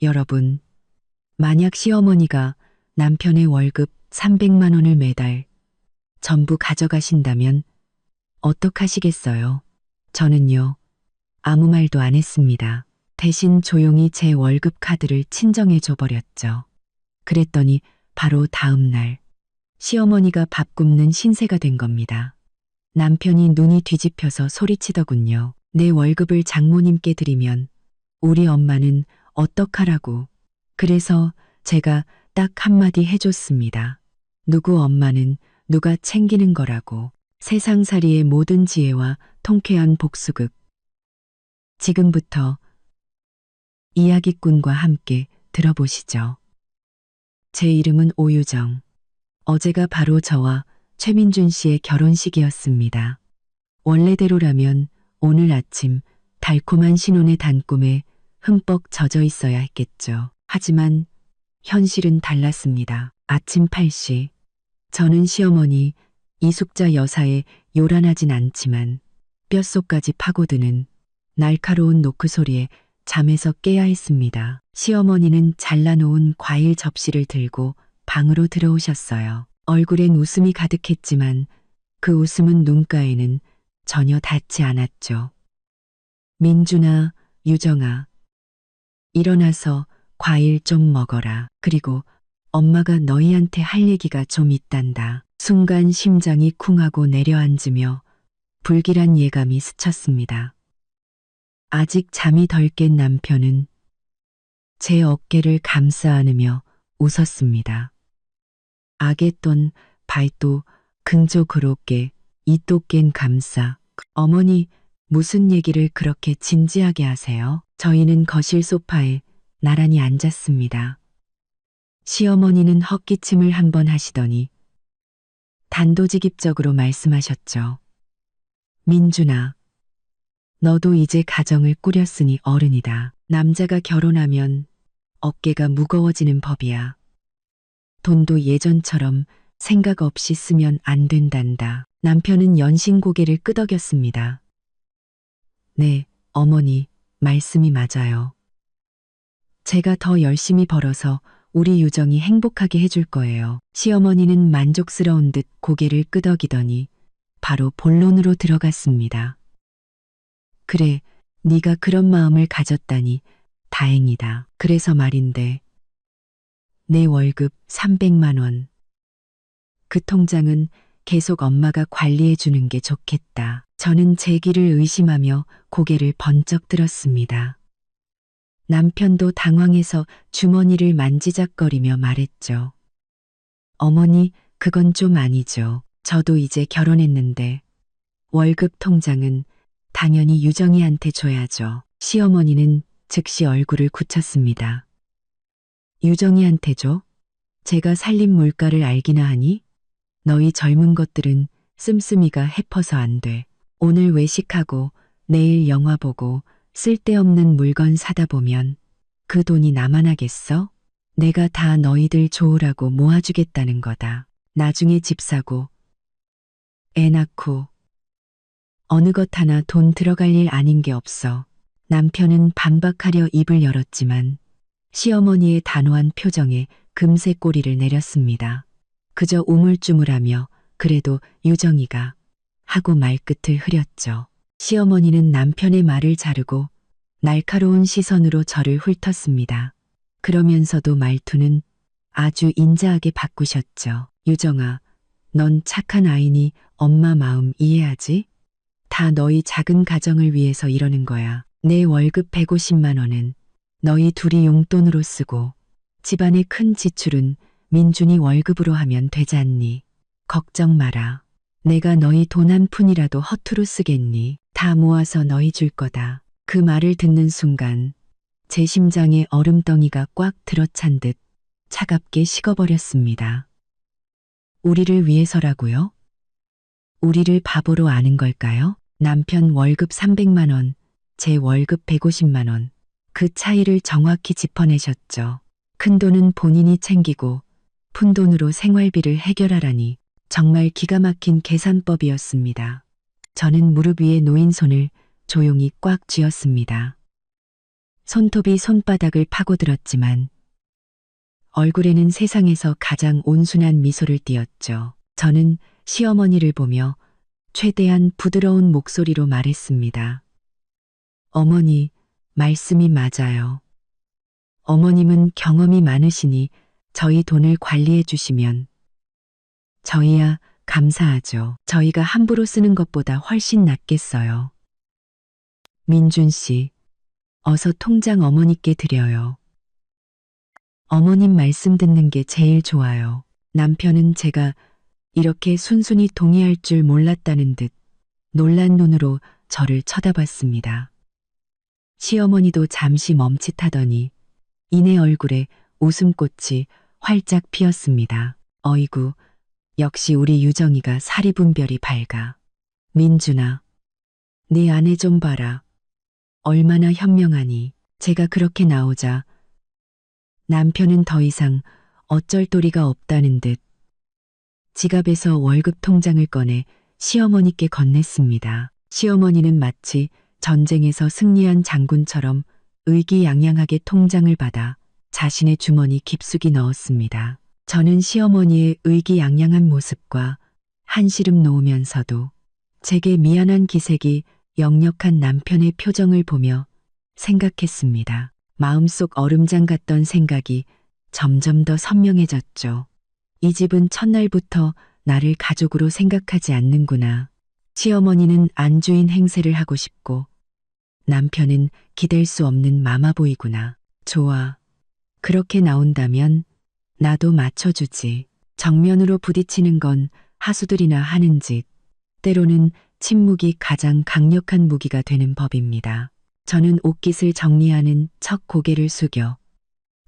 여러분, 만약 시어머니가 남편의 월급 300만 원을 매달 전부 가져가신다면 어떡하시겠어요? 저는요, 아무 말도 안 했습니다. 대신 조용히 제 월급 카드를 친정에 줘버렸죠. 그랬더니 바로 다음 날 시어머니가 밥 굽는 신세가 된 겁니다. 남편이 눈이 뒤집혀서 소리치더군요. 내 월급을 장모님께 드리면 우리 엄마는 어떡하라고. 그래서 제가 딱 한마디 해줬습니다. 누구 엄마는 누가 챙기는 거라고. 세상살이의 모든 지혜와 통쾌한 복수극. 지금부터 이야기꾼과 함께 들어보시죠. 제 이름은 오유정. 어제가 바로 저와 최민준 씨의 결혼식이었습니다. 원래대로라면 오늘 아침 달콤한 신혼의 단꿈에 흠뻑 젖어 있어야 했겠죠. 하지만 현실은 달랐습니다. 아침 8시. 저는 시어머니 이숙자 여사의 요란하진 않지만 뼛속까지 파고드는 날카로운 노크 소리에 잠에서 깨야 했습니다. 시어머니는 잘라놓은 과일 접시를 들고 방으로 들어오셨어요. 얼굴엔 웃음이 가득했지만 그 웃음은 눈가에는 전혀 닿지 않았죠. 민준아, 유정아, 일어나서 과일 좀 먹어라. 그리고 엄마가 너희한테 할 얘기가 좀 있단다. 순간 심장이 쿵하고 내려앉으며 불길한 예감이 스쳤습니다. 아직 잠이 덜 깬 남편은 제 어깨를 감싸 안으며 웃었습니다. 아게돈 바이또 긍조 그롭게 이또 깬 감싸. 어머니, 무슨 얘기를 그렇게 진지하게 하세요? 저희는 거실 소파에 나란히 앉았습니다. 시어머니는 헛기침을 한번 하시더니 단도직입적으로 말씀하셨죠. 민준아, 너도 이제 가정을 꾸렸으니 어른이다. 남자가 결혼하면 어깨가 무거워지는 법이야. 돈도 예전처럼 생각 없이 쓰면 안 된단다. 남편은 연신 고개를 끄덕였습니다. 네, 어머니, 말씀이 맞아요. 제가 더 열심히 벌어서 우리 유정이 행복하게 해줄 거예요. 시어머니는 만족스러운 듯 고개를 끄덕이더니 바로 본론으로 들어갔습니다. 그래, 네가 그런 마음을 가졌다니 다행이다. 그래서 말인데, 내 월급 300만 원. 그 통장은 계속 엄마가 관리해 주는 게 좋겠다. 저는 제 귀를 의심하며 고개를 번쩍 들었습니다. 남편도 당황해서 주머니를 만지작거리며 말했죠. 어머니, 그건 좀 아니죠. 저도 이제 결혼했는데 월급 통장은 당연히 유정이한테 줘야죠. 시어머니는 즉시 얼굴을 굳혔습니다. 유정이한테 줘? 제가 살림 물가를 알기나 하니? 너희 젊은 것들은 씀씀이가 해퍼서 안 돼. 오늘 외식하고 내일 영화 보고 쓸데없는 물건 사다 보면 그 돈이 나만 하겠어? 내가 다 너희들 좋으라고 모아주겠다는 거다. 나중에 집 사고 애 낳고 어느 것 하나 돈 들어갈 일 아닌 게 없어. 남편은 반박하려 입을 열었지만 시어머니의 단호한 표정에 금세 꼬리를 내렸습니다. 그저 우물쭈물하며 그래도 유정이가 하고 말끝을 흐렸죠. 시어머니는 남편의 말을 자르고 날카로운 시선으로 저를 훑었습니다. 그러면서도 말투는 아주 인자하게 바꾸셨죠. 유정아, 넌 착한 아이니 엄마 마음 이해하지? 다 너희 작은 가정을 위해서 이러는 거야. 내 월급 150만 원은 너희 둘이 용돈으로 쓰고 집안의 큰 지출은 민준이 월급으로 하면 되잖니. 걱정 마라. 내가 너희 돈 한 푼이라도 허투루 쓰겠니? 다 모아서 너희 줄 거다. 그 말을 듣는 순간 제 심장에 얼음덩이가 꽉 들어찬 듯 차갑게 식어버렸습니다. 우리를 위해서라고요? 우리를 바보로 아는 걸까요? 남편 월급 300만 원, 제 월급 150만 원. 그 차이를 정확히 짚어내셨죠. 큰돈은 본인이 챙기고 푼돈으로 생활비를 해결하라니 정말 기가 막힌 계산법이었습니다. 저는 무릎 위에 놓인 손을 조용히 꽉 쥐었습니다. 손톱이 손바닥을 파고들었지만 얼굴에는 세상에서 가장 온순한 미소를 띄었죠. 저는 시어머니를 보며 최대한 부드러운 목소리로 말했습니다. 어머니, 말씀이 맞아요. 어머님은 경험이 많으시니 저희 돈을 관리해 주시면 저희야 감사하죠. 저희가 함부로 쓰는 것보다 훨씬 낫겠어요. 민준 씨, 어서 통장 어머니께 드려요. 어머님 말씀 듣는 게 제일 좋아요. 남편은 제가 이렇게 순순히 동의할 줄 몰랐다는 듯 놀란 눈으로 저를 쳐다봤습니다. 시어머니도 잠시 멈칫하더니 이내 얼굴에 웃음꽃이 활짝 피었습니다. 어이구, 역시 우리 유정이가 사리분별이 밝아. 민준아, 네 아내 좀 봐라. 얼마나 현명하니. 제가 그렇게 나오자 남편은 더 이상 어쩔 도리가 없다는 듯 지갑에서 월급 통장을 꺼내 시어머니께 건넸습니다. 시어머니는 마치 전쟁에서 승리한 장군처럼 의기양양하게 통장을 받아 자신의 주머니 깊숙이 넣었습니다. 저는 시어머니의 의기양양한 모습과 한시름 놓으면서도 제게 미안한 기색이 역력한 남편의 표정을 보며 생각했습니다. 마음속 얼음장 같던 생각이 점점 더 선명해졌죠. 이 집은 첫날부터 나를 가족으로 생각하지 않는구나. 시어머니는 안주인 행세를 하고 싶고 남편은 기댈 수 없는 마마보이구나. 좋아. 그렇게 나온다면 나도 맞춰주지. 정면으로 부딪히는 건 하수들이나 하는 짓. 때로는 침묵이 가장 강력한 무기가 되는 법입니다. 저는 옷깃을 정리하는 척 고개를 숙여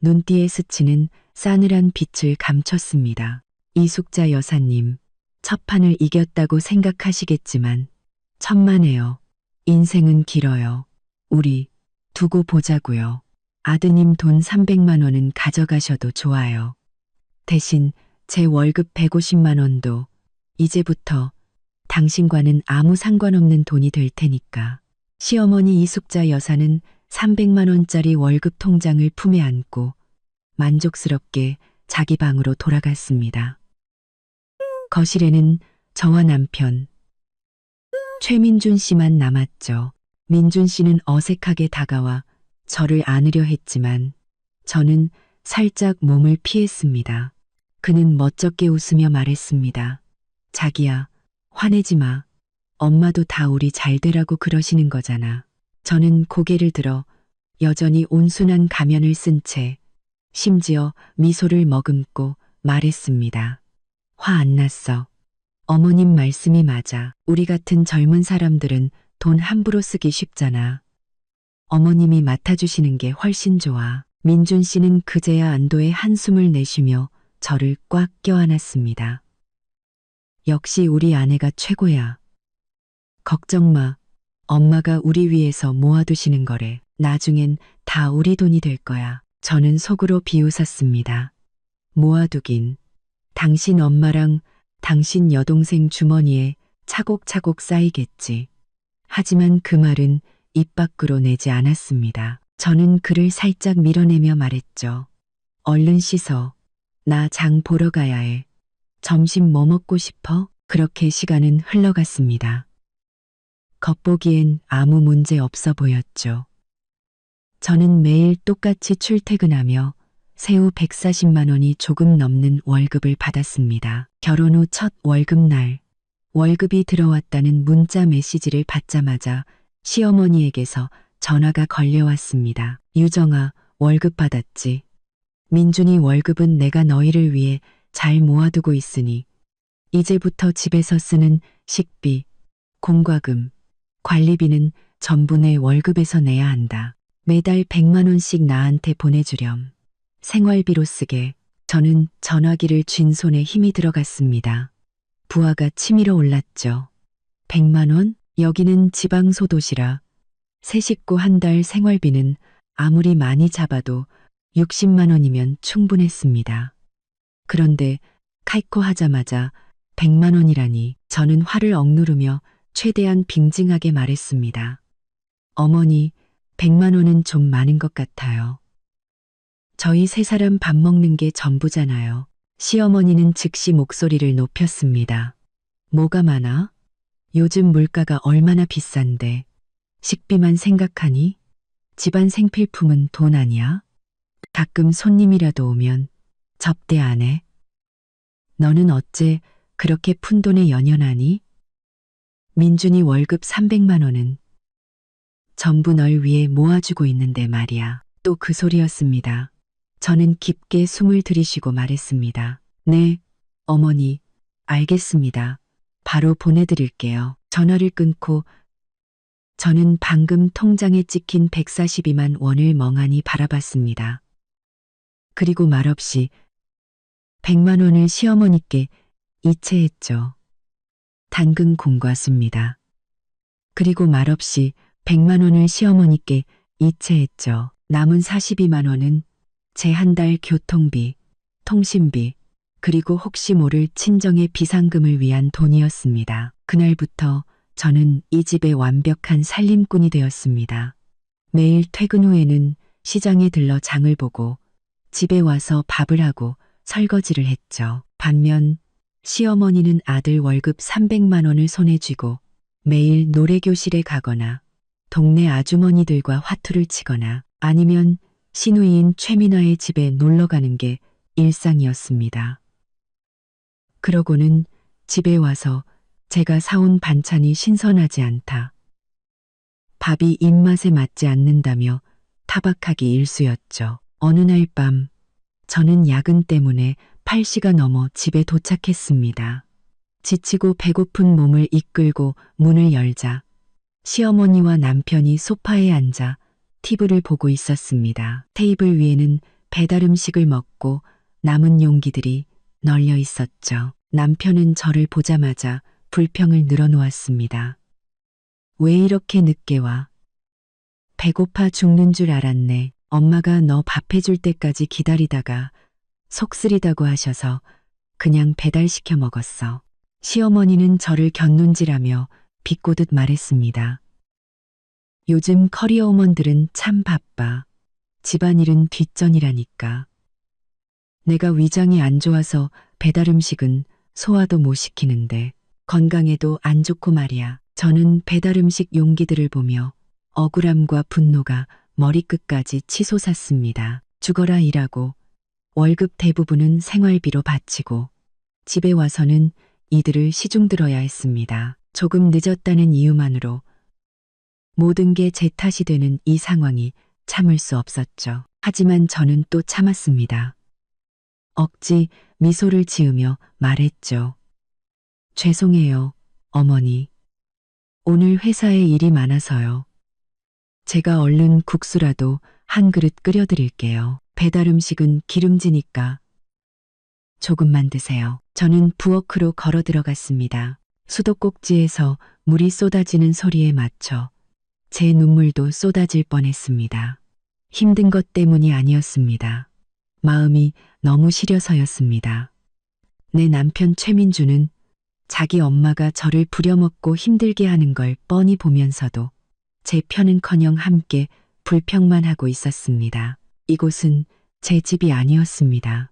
눈띠에 스치는 싸늘한 빛을 감췄습니다. 이숙자 여사님, 첫 판을 이겼다고 생각하시겠지만 천만에요. 인생은 길어요. 우리 두고 보자고요. 아드님 돈 300만 원은 가져가셔도 좋아요. 대신 제 월급 150만 원도 이제부터 당신과는 아무 상관없는 돈이 될 테니까. 시어머니 이숙자 여사는 300만 원짜리 월급 통장을 품에 안고 만족스럽게 자기 방으로 돌아갔습니다. 거실에는 저와 남편, 최민준 씨만 남았죠. 민준 씨는 어색하게 다가와 저를 안으려 했지만 저는 살짝 몸을 피했습니다. 그는 멋쩍게 웃으며 말했습니다. 자기야, 화내지 마. 엄마도 다 우리 잘 되라고 그러시는 거잖아. 저는 고개를 들어 여전히 온순한 가면을 쓴 채 심지어 미소를 머금고 말했습니다. 화 안 났어. 어머님 말씀이 맞아. 우리 같은 젊은 사람들은 돈 함부로 쓰기 쉽잖아. 어머님이 맡아주시는 게 훨씬 좋아. 민준 씨는 그제야 안도의 한숨을 내쉬며 저를 꽉 껴안았습니다. 역시 우리 아내가 최고야. 걱정 마. 엄마가 우리 위해서 모아두시는 거래. 나중엔 다 우리 돈이 될 거야. 저는 속으로 비웃었습니다. 모아두긴. 당신 엄마랑 당신 여동생 주머니에 차곡차곡 쌓이겠지. 하지만 그 말은 입 밖으로 내지 않았습니다. 저는 그를 살짝 밀어내며 말했죠. 얼른 씻어. 나 장 보러 가야 해. 점심 뭐 먹고 싶어? 그렇게 시간은 흘러갔습니다. 겉보기엔 아무 문제 없어 보였죠. 저는 매일 똑같이 출퇴근하며 세후 140만 원이 조금 넘는 월급을 받았습니다. 결혼 후 첫 월급날, 월급이 들어왔다는 문자 메시지를 받자마자 시어머니에게서 전화가 걸려왔습니다. 유정아, 월급 받았지? 민준이 월급은 내가 너희를 위해 잘 모아두고 있으니 이제부터 집에서 쓰는 식비, 공과금, 관리비는 전부 내 월급에서 내야 한다. 매달 100만 원씩 나한테 보내주렴. 생활비로 쓰게. 저는 전화기를 쥔 손에 힘이 들어갔습니다. 부하가 치밀어 올랐죠. 100만 원? 여기는 지방소도시라 세 식구 한 달 생활비는 아무리 많이 잡아도 60만 원이면 충분했습니다. 그런데 칼코 하자마자 100만 원이라니. 저는 화를 억누르며 최대한 빙징하게 말했습니다. 어머니, 100만 원은 좀 많은 것 같아요. 저희 세 사람 밥 먹는 게 전부잖아요. 시어머니는 즉시 목소리를 높였습니다. 뭐가 많아? 요즘 물가가 얼마나 비싼데. 식비만 생각하니? 집안 생필품은 돈 아니야? 가끔 손님이라도 오면 접대 안 해? 너는 어째 그렇게 푼돈에 연연하니? 민준이 월급 300만 원은 전부 널 위해 모아주고 있는데 말이야. 또 그 소리였습니다. 저는 깊게 숨을 들이쉬고 말했습니다. 네, 어머니, 알겠습니다. 바로 보내드릴게요. 전화를 끊고 저는 방금 통장에 찍힌 142만 원을 멍하니 바라봤습니다. 그리고 말없이 100만 원을 시어머니께 이체했죠. 당근 공과수입니다. 그리고 말없이 100만 원을 시어머니께 이체했죠. 남은 42만 원은 제 한 달 교통비, 통신비, 그리고 혹시 모를 친정의 비상금을 위한 돈이었습니다. 그날부터 저는 이 집의 완벽한 살림꾼이 되었습니다. 매일 퇴근 후에는 시장에 들러 장을 보고 집에 와서 밥을 하고 설거지를 했죠. 반면 시어머니는 아들 월급 300만 원을 손에 쥐고 매일 노래교실에 가거나 동네 아주머니들과 화투를 치거나 아니면 시누이인 최민화의 집에 놀러 가는 게 일상이었습니다. 그러고는 집에 와서 제가 사온 반찬이 신선하지 않다. 밥이 입맛에 맞지 않는다며 타박하기 일쑤였죠. 어느 날 밤 저는 야근 때문에 8시가 넘어 집에 도착했습니다. 지치고 배고픈 몸을 이끌고 문을 열자 시어머니와 남편이 소파에 앉아 TV를 보고 있었습니다. 테이블 위에는 배달 음식을 먹고 남은 용기들이 널려 있었죠. 남편은 저를 보자마자 불평을 늘어놓았습니다. 왜 이렇게 늦게 와? 배고파 죽는 줄 알았네. 엄마가 너 밥 해줄 때까지 기다리다가 속 쓰리다고 하셔서 그냥 배달시켜 먹었어. 시어머니는 저를 곁눈질하며 비꼬듯 말했습니다. 요즘 커리어우먼들은 참 바빠. 집안일은 뒷전이라니까. 내가 위장이 안 좋아서 배달 음식은 소화도 못 시키는데 건강에도 안 좋고 말이야. 저는 배달 음식 용기들을 보며 억울함과 분노가 머리끝까지 치솟았습니다. 죽어라 일하고 월급 대부분은 생활비로 바치고 집에 와서는 이들을 시중 들어야 했습니다. 조금 늦었다는 이유만으로 모든 게 제 탓이 되는 이 상황이 참을 수 없었죠. 하지만 저는 또 참았습니다. 억지 미소를 지으며 말했죠. 죄송해요, 어머니. 오늘 회사에 일이 많아서요. 제가 얼른 국수라도 한 그릇 끓여드릴게요. 배달 음식은 기름지니까 조금만 드세요. 저는 부엌으로 걸어 들어갔습니다. 수도꼭지에서 물이 쏟아지는 소리에 맞춰 제 눈물도 쏟아질 뻔했습니다. 힘든 것 때문이 아니었습니다. 마음이 너무 시려서였습니다. 내 남편 최민주는 자기 엄마가 저를 부려먹고 힘들게 하는 걸 뻔히 보면서도 제 편은커녕 함께 불평만 하고 있었습니다. 이곳은 제 집이 아니었습니다.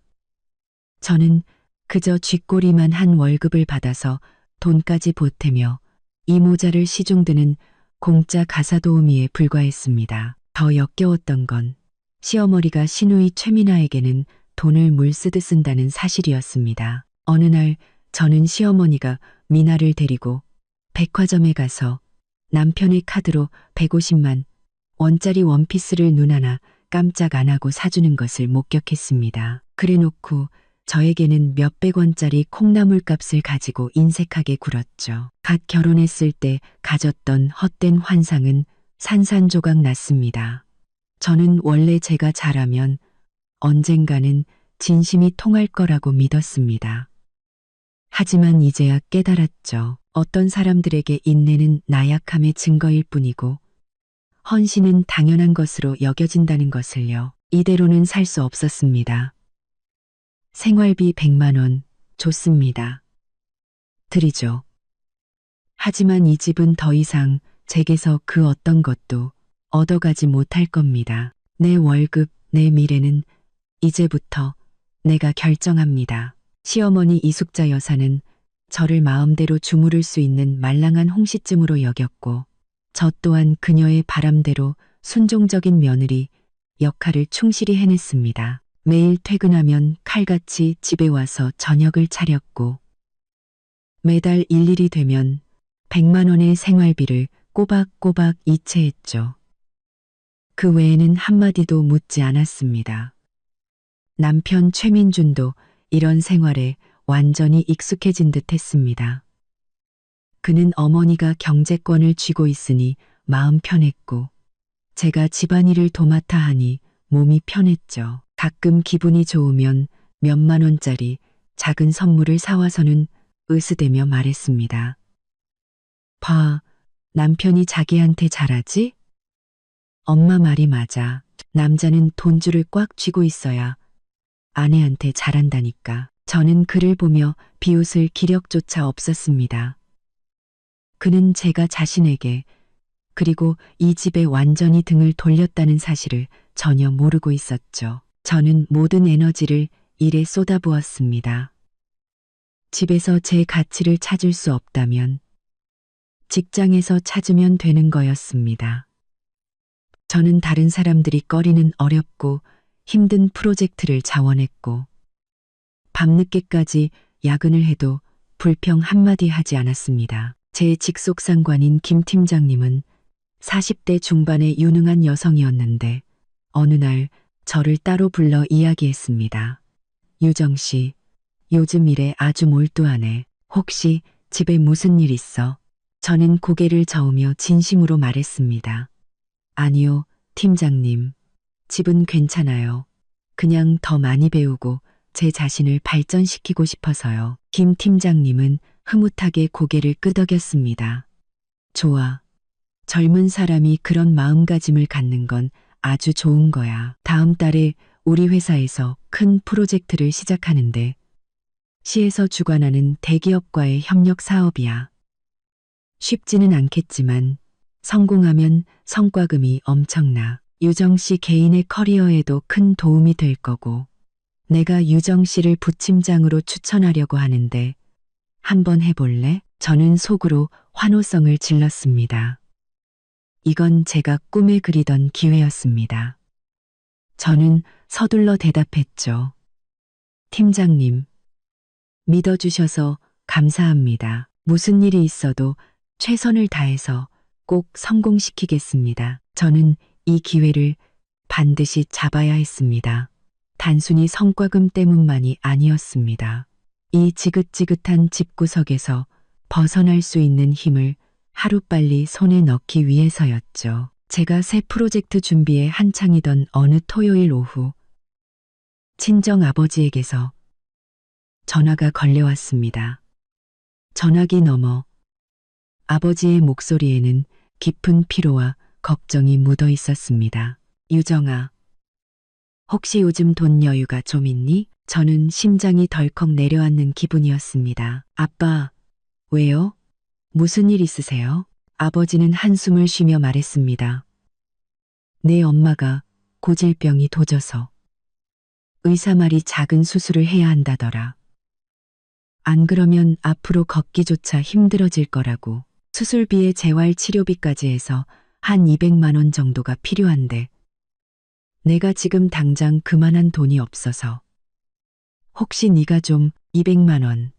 저는 그저 쥐꼬리만 한 월급을 받아서 돈까지 보태며 이 모자를 시중드는 공짜 가사도우미에 불과했습니다. 더 역겨웠던 건 시어머니가 시누이 최민아에게는 돈을 물쓰듯 쓴다는 사실이었습니다. 어느 날 저는 시어머니가 미나를 데리고 백화점에 가서 남편의 카드로 150만 원짜리 원피스를 눈 하나 깜짝 안 하고 사주는 것을 목격했습니다. 그래놓고 저에게는 몇백 원짜리 콩나물 값을 가지고 인색하게 굴었죠. 갓 결혼했을 때 가졌던 헛된 환상은 산산조각 났습니다. 저는 원래 제가 잘하면 언젠가는 진심이 통할 거라고 믿었습니다. 하지만 이제야 깨달았죠. 어떤 사람들에게 인내는 나약함의 증거일 뿐이고 헌신은 당연한 것으로 여겨진다는 것을요. 이대로는 살 수 없었습니다. 생활비 100만 원 좋습니다. 드리죠. 하지만 이 집은 더 이상 제게서 그 어떤 것도 얻어가지 못할 겁니다. 내 월급, 내 미래는 이제부터 내가 결정합니다. 시어머니 이숙자 여사는 저를 마음대로 주무를 수 있는 말랑한 홍시쯤으로 여겼고, 저 또한 그녀의 바람대로 순종적인 며느리 역할을 충실히 해냈습니다. 매일 퇴근하면 칼같이 집에 와서 저녁을 차렸고, 매달 일일이 되면 100만 원의 생활비를 꼬박꼬박 이체했죠. 그 외에는 한마디도 묻지 않았습니다. 남편 최민준도 이런 생활에 완전히 익숙해진 듯 했습니다. 그는 어머니가 경제권을 쥐고 있으니 마음 편했고, 제가 집안일을 도맡아 하니 몸이 편했죠. 가끔 기분이 좋으면 몇만 원짜리 작은 선물을 사와서는 으스대며 말했습니다. 봐, 남편이 자기한테 잘하지? 엄마 말이 맞아. 남자는 돈줄을 꽉 쥐고 있어야 아내한테 잘한다니까. 저는 그를 보며 비웃을 기력조차 없었습니다. 그는 제가 자신에게, 그리고 이 집에 완전히 등을 돌렸다는 사실을 전혀 모르고 있었죠. 저는 모든 에너지를 일에 쏟아부었습니다. 집에서 제 가치를 찾을 수 없다면 직장에서 찾으면 되는 거였습니다. 저는 다른 사람들이 꺼리는 어렵고 힘든 프로젝트를 자원했고, 밤늦게까지 야근을 해도 불평 한마디 하지 않았습니다. 제 직속 상관인 김 팀장님은 40대 중반의 유능한 여성이었는데 어느 날 저를 따로 불러 이야기했습니다. 유정 씨, 요즘 일에 아주 몰두하네. 혹시 집에 무슨 일 있어? 저는 고개를 저으며 진심으로 말했습니다. 아니요, 팀장님. 집은 괜찮아요. 그냥 더 많이 배우고 제 자신을 발전시키고 싶어서요. 김 팀장님은 흐뭇하게 고개를 끄덕였습니다. 좋아. 젊은 사람이 그런 마음가짐을 갖는 건 아주 좋은 거야. 다음 달에 우리 회사에서 큰 프로젝트를 시작하는데 시에서 주관하는 대기업과의 협력 사업이야. 쉽지는 않겠지만 성공하면 성과금이 엄청나. 유정 씨 개인의 커리어에도 큰 도움이 될 거고, 내가 유정 씨를 부팀장으로 추천하려고 하는데 한번 해볼래? 저는 속으로 환호성을 질렀습니다. 이건 제가 꿈에 그리던 기회였습니다. 저는 서둘러 대답했죠. 팀장님, 믿어주셔서 감사합니다. 무슨 일이 있어도 최선을 다해서 꼭 성공시키겠습니다. 저는 이 기회를 반드시 잡아야 했습니다. 단순히 성과금 때문만이 아니었습니다. 이 지긋지긋한 집구석에서 벗어날 수 있는 힘을 하루빨리 손에 넣기 위해서였죠. 제가 새 프로젝트 준비에 한창이던 어느 토요일 오후, 친정 아버지에게서 전화가 걸려왔습니다. 전화기 너머 아버지의 목소리에는 깊은 피로와 걱정이 묻어 있었습니다. 유정아, 혹시 요즘 돈 여유가 좀 있니? 저는 심장이 덜컥 내려앉는 기분이었습니다. 아빠, 왜요? 무슨 일 있으세요? 아버지는 한숨을 쉬며 말했습니다. 내 엄마가 고질병이 도져서 의사 말이 작은 수술을 해야 한다더라. 안 그러면 앞으로 걷기조차 힘들어질 거라고. 수술비에 재활 치료비까지 해서 한 200만 원 정도가 필요한데 내가 지금 당장 그만한 돈이 없어서 혹시 네가 좀 200만 원.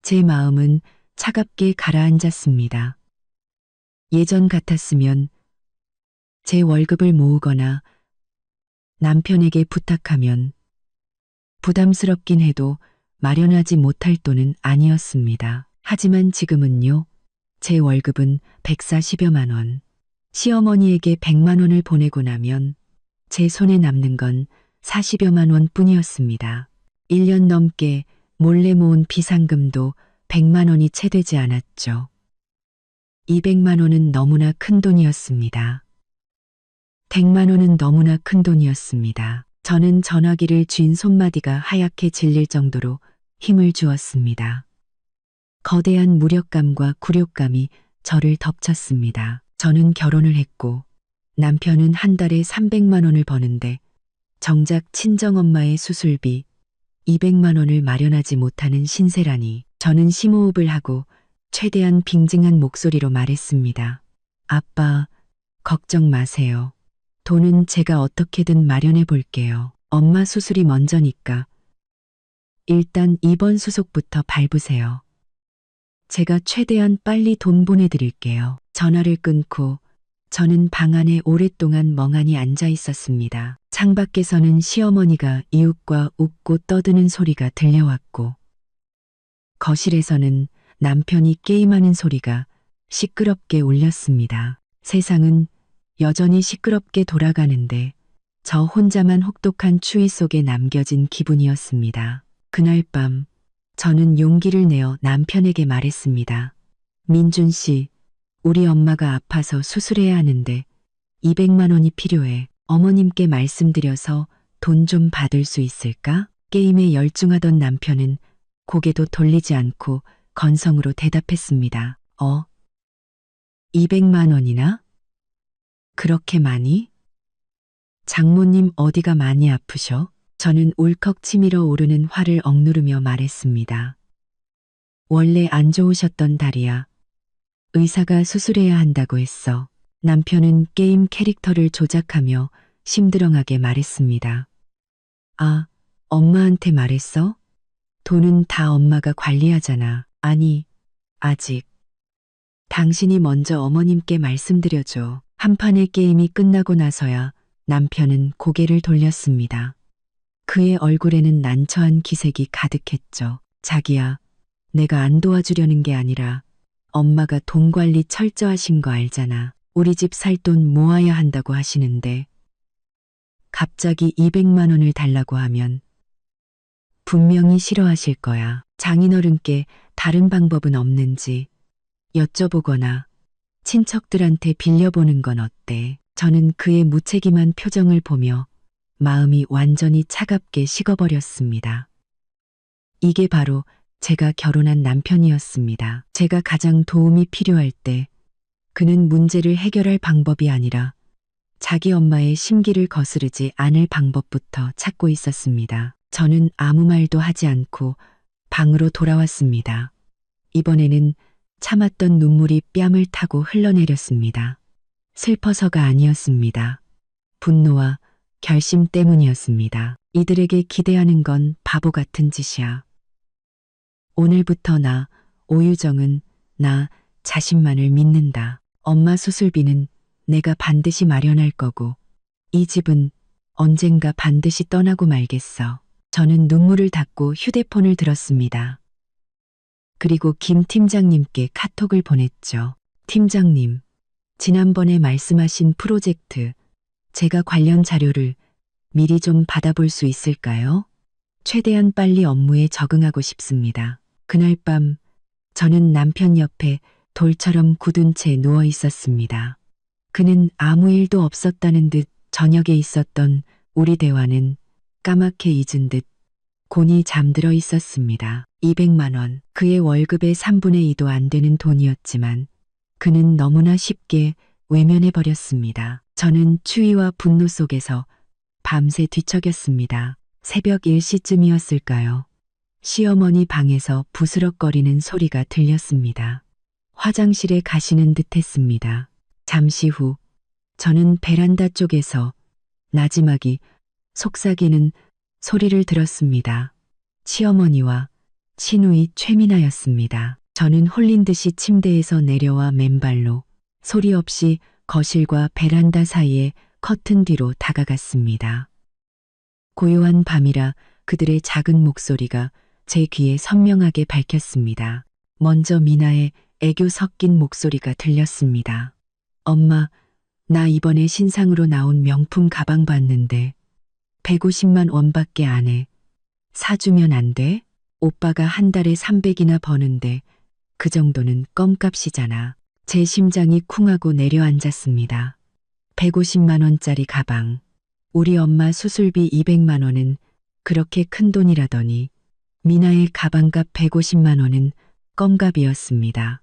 제 마음은 차갑게 가라앉았습니다. 예전 같았으면 제 월급을 모으거나 남편에게 부탁하면 부담스럽긴 해도 마련하지 못할 돈은 아니었습니다. 하지만 지금은요. 제 월급은 140여만 원. 시어머니에게 100만 원을 보내고 나면 제 손에 남는 건 40여만 원 뿐이었습니다. 1년 넘게 몰래 모은 비상금도 100만 원이 채 되지 않았죠. 200만 원은 너무나 큰 돈이었습니다. 100만 원은 너무나 큰 돈이었습니다. 저는 전화기를 쥔 손마디가 하얗게 질릴 정도로 힘을 주었습니다. 거대한 무력감과 굴욕감이 저를 덮쳤습니다. 저는 결혼을 했고 남편은 한 달에 300만 원을 버는데 정작 친정엄마의 수술비 200만 원을 마련하지 못하는 신세라니. 저는 심호흡을 하고 최대한 빙증한 목소리로 말했습니다. 아빠, 걱정 마세요. 돈은 제가 어떻게든 마련해 볼게요. 엄마 수술이 먼저니까 일단 입원 수속부터 밟으세요. 제가 최대한 빨리 돈 보내드릴게요. 전화를 끊고 저는 방 안에 오랫동안 멍하니 앉아 있었습니다. 창밖에서는 시어머니가 이웃과 웃고 떠드는 소리가 들려왔고 거실에서는 남편이 게임하는 소리가 시끄럽게 울렸습니다. 세상은 여전히 시끄럽게 돌아가는데 저 혼자만 혹독한 추위 속에 남겨진 기분이었습니다. 그날 밤 저는 용기를 내어 남편에게 말했습니다. 민준 씨, 우리 엄마가 아파서 수술해야 하는데 200만 원이 필요해. 어머님께 말씀드려서 돈 좀 받을 수 있을까? 게임에 열중하던 남편은 고개도 돌리지 않고 건성으로 대답했습니다. 200만 원이나? 그렇게 많이? 장모님 어디가 많이 아프셔? 저는 울컥 치밀어 오르는 화를 억누르며 말했습니다. 원래 안 좋으셨던 다리야. 의사가 수술해야 한다고 했어. 남편은 게임 캐릭터를 조작하며 심드렁하게 말했습니다. 아, 엄마한테 말했어? 돈은 다 엄마가 관리하잖아. 아니, 아직. 당신이 먼저 어머님께 말씀드려줘. 한 판의 게임이 끝나고 나서야 남편은 고개를 돌렸습니다. 그의 얼굴에는 난처한 기색이 가득했죠. 자기야, 내가 안 도와주려는 게 아니라 엄마가 돈 관리 철저하신 거 알잖아. 우리 집 살 돈 모아야 한다고 하시는데 갑자기 200만 원을 달라고 하면 분명히 싫어하실 거야. 장인어른께 다른 방법은 없는지 여쭤보거나 친척들한테 빌려보는 건 어때? 저는 그의 무책임한 표정을 보며 마음이 완전히 차갑게 식어버렸습니다. 이게 바로 제가 결혼한 남편이었습니다. 제가 가장 도움이 필요할 때 그는 문제를 해결할 방법이 아니라 자기 엄마의 심기를 거스르지 않을 방법부터 찾고 있었습니다. 저는 아무 말도 하지 않고 방으로 돌아왔습니다. 이번에는 참았던 눈물이 뺨을 타고 흘러내렸습니다. 슬퍼서가 아니었습니다. 분노와 결심 때문이었습니다. 이들에게 기대하는 건 바보 같은 짓이야. 오늘부터 나, 오유정은 나 자신만을 믿는다. 엄마 수술비는 내가 반드시 마련할 거고 이 집은 언젠가 반드시 떠나고 말겠어. 저는 눈물을 닦고 휴대폰을 들었습니다. 그리고 김 팀장님께 카톡을 보냈죠. 팀장님, 지난번에 말씀하신 프로젝트 제가 관련 자료를 미리 좀 받아볼 수 있을까요? 최대한 빨리 업무에 적응하고 싶습니다. 그날 밤 저는 남편 옆에 돌처럼 굳은 채 누워 있었습니다. 그는 아무 일도 없었다는 듯 저녁에 있었던 우리 대화는 까맣게 잊은 듯 곤히 잠들어 있었습니다. 200만 원, 그의 월급의 3분의 2도 안 되는 돈이었지만 그는 너무나 쉽게 외면해 버렸습니다. 저는 추위와 분노 속에서 밤새 뒤척였습니다. 새벽 1시쯤이었을까요? 시어머니 방에서 부스럭거리는 소리가 들렸습니다. 화장실에 가시는 듯 했습니다. 잠시 후 저는 베란다 쪽에서 나지막이 속삭이는 소리를 들었습니다. 시어머니와 친누이 최민아였습니다. 저는 홀린 듯이 침대에서 내려와 맨발로 소리 없이 거실과 베란다 사이에 커튼 뒤로 다가갔습니다. 고요한 밤이라 그들의 작은 목소리가 제 귀에 선명하게 밝혔습니다. 먼저 미나의 애교 섞인 목소리가 들렸습니다. 엄마, 나 이번에 신상으로 나온 명품 가방 봤는데 150만 원밖에 안 해. 사주면 안 돼? 오빠가 한 달에 300이나 버는데 그 정도는 껌값이잖아. 제 심장이 쿵하고 내려앉았습니다. 150만 원짜리 가방. 우리 엄마 수술비 200만 원은 그렇게 큰 돈이라더니 미나의 가방값 150만 원은 껌값이었습니다.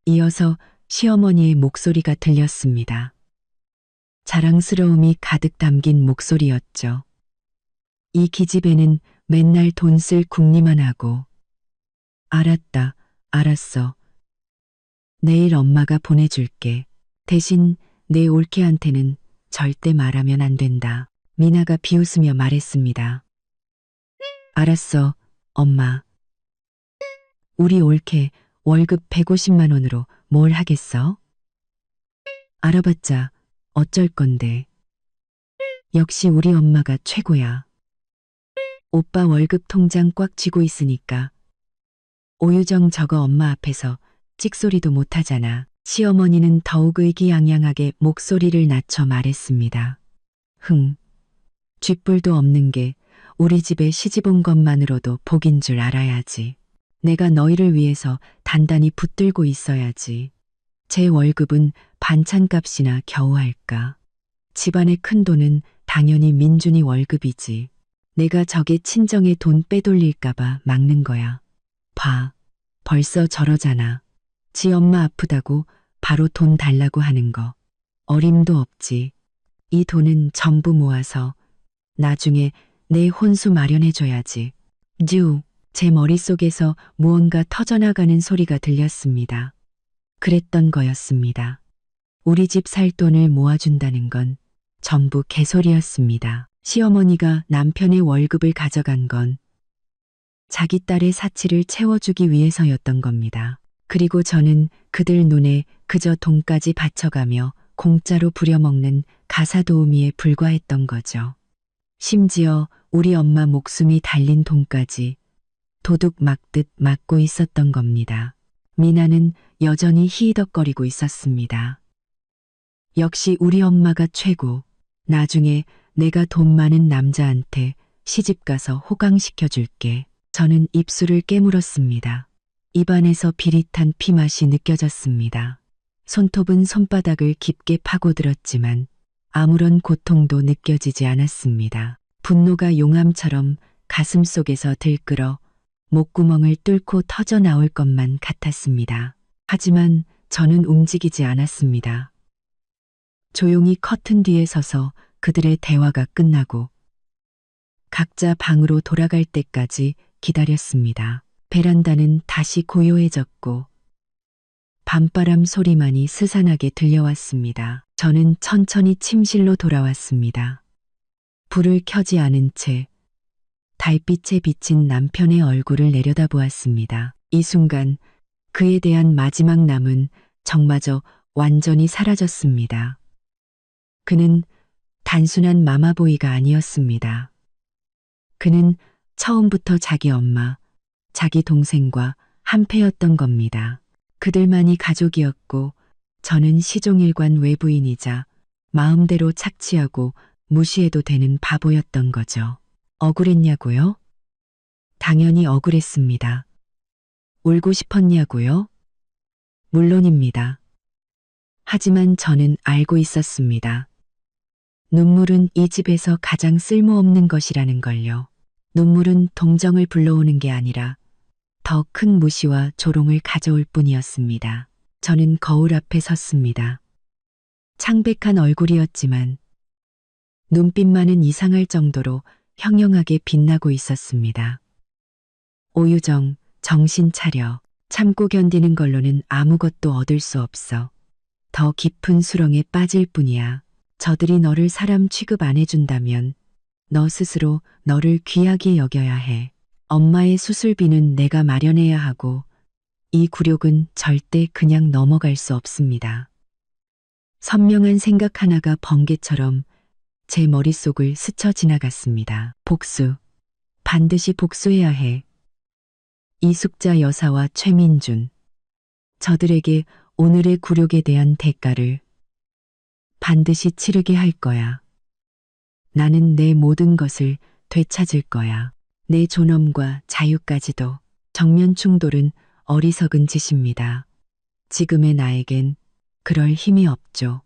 이어서 시어머니의 목소리가 들렸습니다. 자랑스러움이 가득 담긴 목소리였죠. 이 기집애는 맨날 돈 쓸 궁리만 하고. 알았다, 알았어. 내일 엄마가 보내줄게. 대신 내 올케한테는 절대 말하면 안 된다. 미나가 비웃으며 말했습니다. 알았어, 엄마. 우리 올케 월급 150만 원으로 뭘 하겠어? 알아봤자 어쩔 건데. 역시 우리 엄마가 최고야. 오빠 월급 통장 꽉 쥐고 있으니까 오유정 저거 엄마 앞에서 찍소리도 못하잖아. 시어머니는 더욱 의기양양하게 목소리를 낮춰 말했습니다. 쥐뿔도 없는 게 우리 집에 시집 온 것만으로도 복인 줄 알아야지. 내가 너희를 위해서 단단히 붙들고 있어야지. 제 월급은 반찬값이나 겨우 할까. 집안의 큰 돈은 당연히 민준이 월급이지. 내가 저게 친정에 돈 빼돌릴까봐 막는 거야. 봐, 벌써 저러잖아. 지 엄마 아프다고 바로 돈 달라고 하는 거. 어림도 없지. 이 돈은 전부 모아서 나중에 내 혼수 마련해줘야지. 제 머릿속에서 무언가 터져나가는 소리가 들렸습니다. 그랬던 거였습니다. 우리 집 살 돈을 모아준다는 건 전부 개소리였습니다. 시어머니가 남편의 월급을 가져간 건 자기 딸의 사치를 채워주기 위해서였던 겁니다. 그리고 저는 그들 눈에 그저 돈까지 바쳐가며 공짜로 부려먹는 가사도우미에 불과했던 거죠. 심지어 우리 엄마 목숨이 달린 돈까지 도둑 막듯 막고 있었던 겁니다. 미나는 여전히 히히덕거리고 있었습니다. 역시 우리 엄마가 최고. 나중에 내가 돈 많은 남자한테 시집가서 호강시켜줄게. 저는 입술을 깨물었습니다. 입안에서 비릿한 피맛이 느껴졌습니다. 손톱은 손바닥을 깊게 파고들었지만 아무런 고통도 느껴지지 않았습니다. 분노가 용암처럼 가슴속에서 들끓어 목구멍을 뚫고 터져 나올 것만 같았습니다. 하지만 저는 움직이지 않았습니다. 조용히 커튼 뒤에 서서 그들의 대화가 끝나고 각자 방으로 돌아갈 때까지 기다렸습니다. 베란다는 다시 고요해졌고 밤바람 소리만이 스산하게 들려왔습니다. 저는 천천히 침실로 돌아왔습니다. 불을 켜지 않은 채 달빛에 비친 남편의 얼굴을 내려다보았습니다. 이 순간 그에 대한 마지막 남은 정마저 완전히 사라졌습니다. 그는 단순한 마마보이가 아니었습니다. 그는 처음부터 자기 엄마, 자기 동생과 한패였던 겁니다. 그들만이 가족이었고 저는 시종일관 외부인이자 마음대로 착취하고 무시해도 되는 바보였던 거죠. 억울했냐고요? 당연히 억울했습니다. 울고 싶었냐고요? 물론입니다. 하지만 저는 알고 있었습니다. 눈물은 이 집에서 가장 쓸모없는 것이라는 걸요. 눈물은 동정을 불러오는 게 아니라 더 큰 무시와 조롱을 가져올 뿐이었습니다. 저는 거울 앞에 섰습니다. 창백한 얼굴이었지만 눈빛만은 이상할 정도로 형형하게 빛나고 있었습니다. 오유정, 정신 차려. 참고 견디는 걸로는 아무것도 얻을 수 없어. 더 깊은 수렁에 빠질 뿐이야. 저들이 너를 사람 취급 안 해준다면 너 스스로 너를 귀하게 여겨야 해. 엄마의 수술비는 내가 마련해야 하고 이 굴욕은 절대 그냥 넘어갈 수 없습니다. 선명한 생각 하나가 번개처럼 제 머릿속을 스쳐 지나갔습니다. 복수. 반드시 복수해야 해. 이숙자 여사와 최민준. 저들에게 오늘의 굴욕에 대한 대가를 반드시 치르게 할 거야. 나는 내 모든 것을 되찾을 거야. 내 존엄과 자유까지도. 정면 충돌은 어리석은 짓입니다. 지금의 나에겐 그럴 힘이 없죠.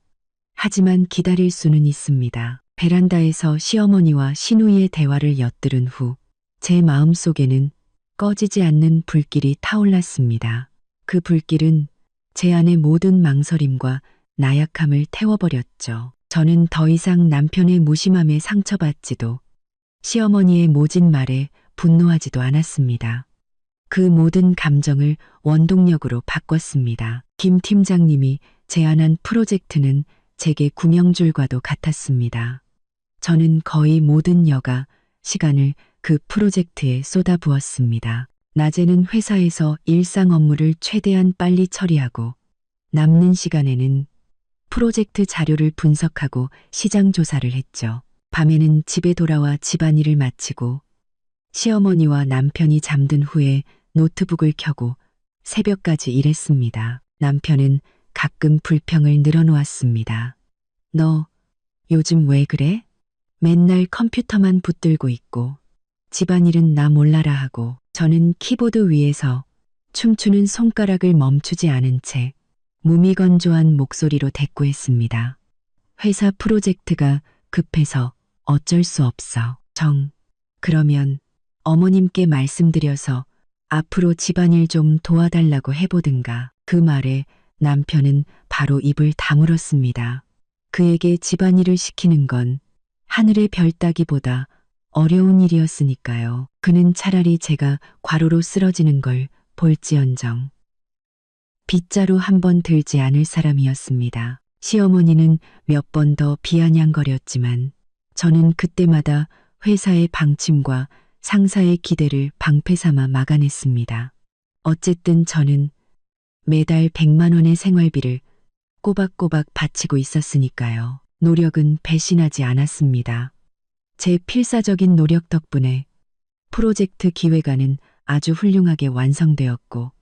하지만 기다릴 수는 있습니다. 베란다에서 시어머니와 시누이의 대화를 엿들은 후 제 마음속에는 꺼지지 않는 불길이 타올랐습니다. 그 불길은 제 안의 모든 망설임과 나약함을 태워버렸죠. 저는 더 이상 남편의 무심함에 상처받지도 시어머니의 모진 말에 분노하지도 않았습니다. 그 모든 감정을 원동력으로 바꿨습니다. 김 팀장님이 제안한 프로젝트는 제게 구명줄과도 같았습니다. 저는 거의 모든 여가 시간을 그 프로젝트에 쏟아부었습니다. 낮에는 회사에서 일상 업무를 최대한 빨리 처리하고 남는 시간에는 프로젝트 자료를 분석하고 시장 조사를 했죠. 밤에는 집에 돌아와 집안일을 마치고 시어머니와 남편이 잠든 후에 노트북을 켜고 새벽까지 일했습니다. 남편은 가끔 불평을 늘어놓았습니다. 너 요즘 왜 그래? 맨날 컴퓨터만 붙들고 있고 집안일은 나 몰라라 하고. 저는 키보드 위에서 춤추는 손가락을 멈추지 않은 채 무미건조한 목소리로 대꾸했습니다. 회사 프로젝트가 급해서 어쩔 수 없어. 그러면 어머님께 말씀드려서 앞으로 집안일 좀 도와달라고 해보든가. 그 말에 남편은 바로 입을 다물었습니다. 그에게 집안일을 시키는 건 하늘의 별 따기보다 어려운 일이었으니까요. 그는 차라리 제가 과로로 쓰러지는 걸 볼지언정 빗자루 한 번 들지 않을 사람이었습니다. 시어머니는 몇 번 더 비아냥거렸지만 저는 그때마다 회사의 방침과 상사의 기대를 방패 삼아 막아냈습니다. 어쨌든 저는 매달 100만 원의 생활비를 꼬박꼬박 바치고 있었으니까요. 노력은 배신하지 않았습니다. 제 필사적인 노력 덕분에 프로젝트 기획안은 아주 훌륭하게 완성되었고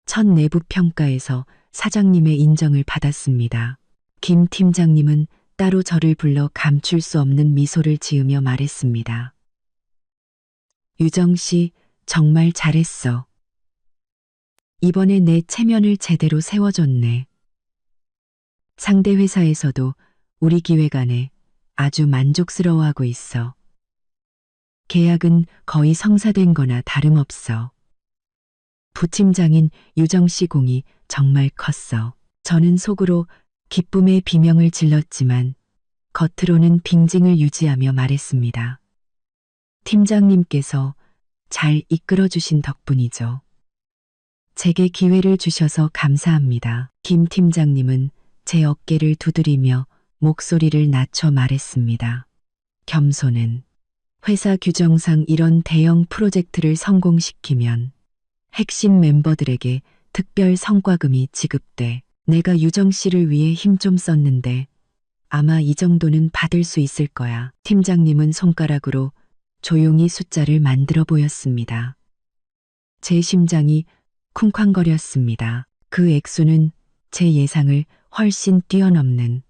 첫 내부 평가에서 사장님의 인정을 받았습니다. 김 팀장님은 따로 저를 불러 감출 수 없는 미소를 지으며 말했습니다. 유정 씨, 정말 잘했어. 이번에 내 체면을 제대로 세워줬네. 상대 회사에서도 우리 기획안에 아주 만족스러워하고 있어. 계약은 거의 성사된 거나 다름없어. 부팀장인 유정 씨 공이 정말 컸어. 저는 속으로 기쁨의 비명을 질렀지만 겉으로는 빙징을 유지하며 말했습니다. 팀장님께서 잘 이끌어주신 덕분이죠. 제게 기회를 주셔서 감사합니다. 김 팀장님은 제 어깨를 두드리며 목소리를 낮춰 말했습니다. 겸손은 회사 규정상 이런 대형 프로젝트를 성공시키면 핵심 멤버들에게 특별 성과금이 지급돼. 내가 유정 씨를 위해 힘 좀 썼는데 아마 이 정도는 받을 수 있을 거야. 팀장님은 손가락으로 조용히 숫자를 만들어 보였습니다. 제 심장이 쿵쾅거렸습니다. 그 액수는 제 예상을 훨씬 뛰어넘는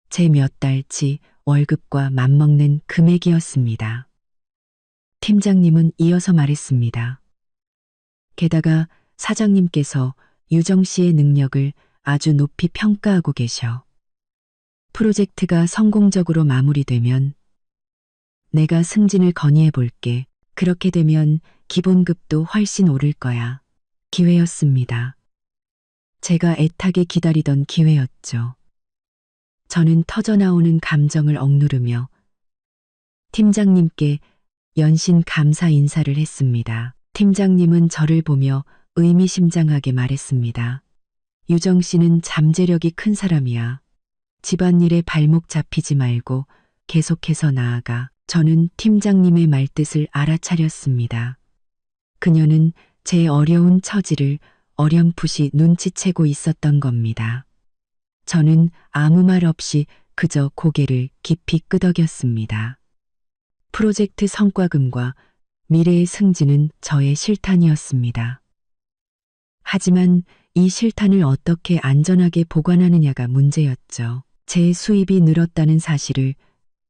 제 몇 달치 월급과 맞먹는 금액이었습니다. 팀장님은 이어서 말했습니다. 게다가 사장님께서 유정 씨의 능력을 아주 높이 평가하고 계셔. 프로젝트가 성공적으로 마무리되면 내가 승진을 건의해 볼게. 그렇게 되면 기본급도 훨씬 오를 거야. 기회였습니다. 제가 애타게 기다리던 기회였죠. 저는 터져나오는 감정을 억누르며 팀장님께 연신 감사 인사를 했습니다. 팀장님은 저를 보며 의미심장하게 말했습니다. 유정 씨는 잠재력이 큰 사람이야. 집안일에 발목 잡히지 말고 계속해서 나아가. 저는 팀장님의 말뜻을 알아차렸습니다. 그녀는 제 어려운 처지를 어렴풋이 눈치채고 있었던 겁니다. 저는 아무 말 없이 그저 고개를 깊이 끄덕였습니다. 프로젝트 성과금과 미래의 승진은 저의 실탄이었습니다. 하지만 이 실탄을 어떻게 안전하게 보관하느냐가 문제였죠. 제 수입이 늘었다는 사실을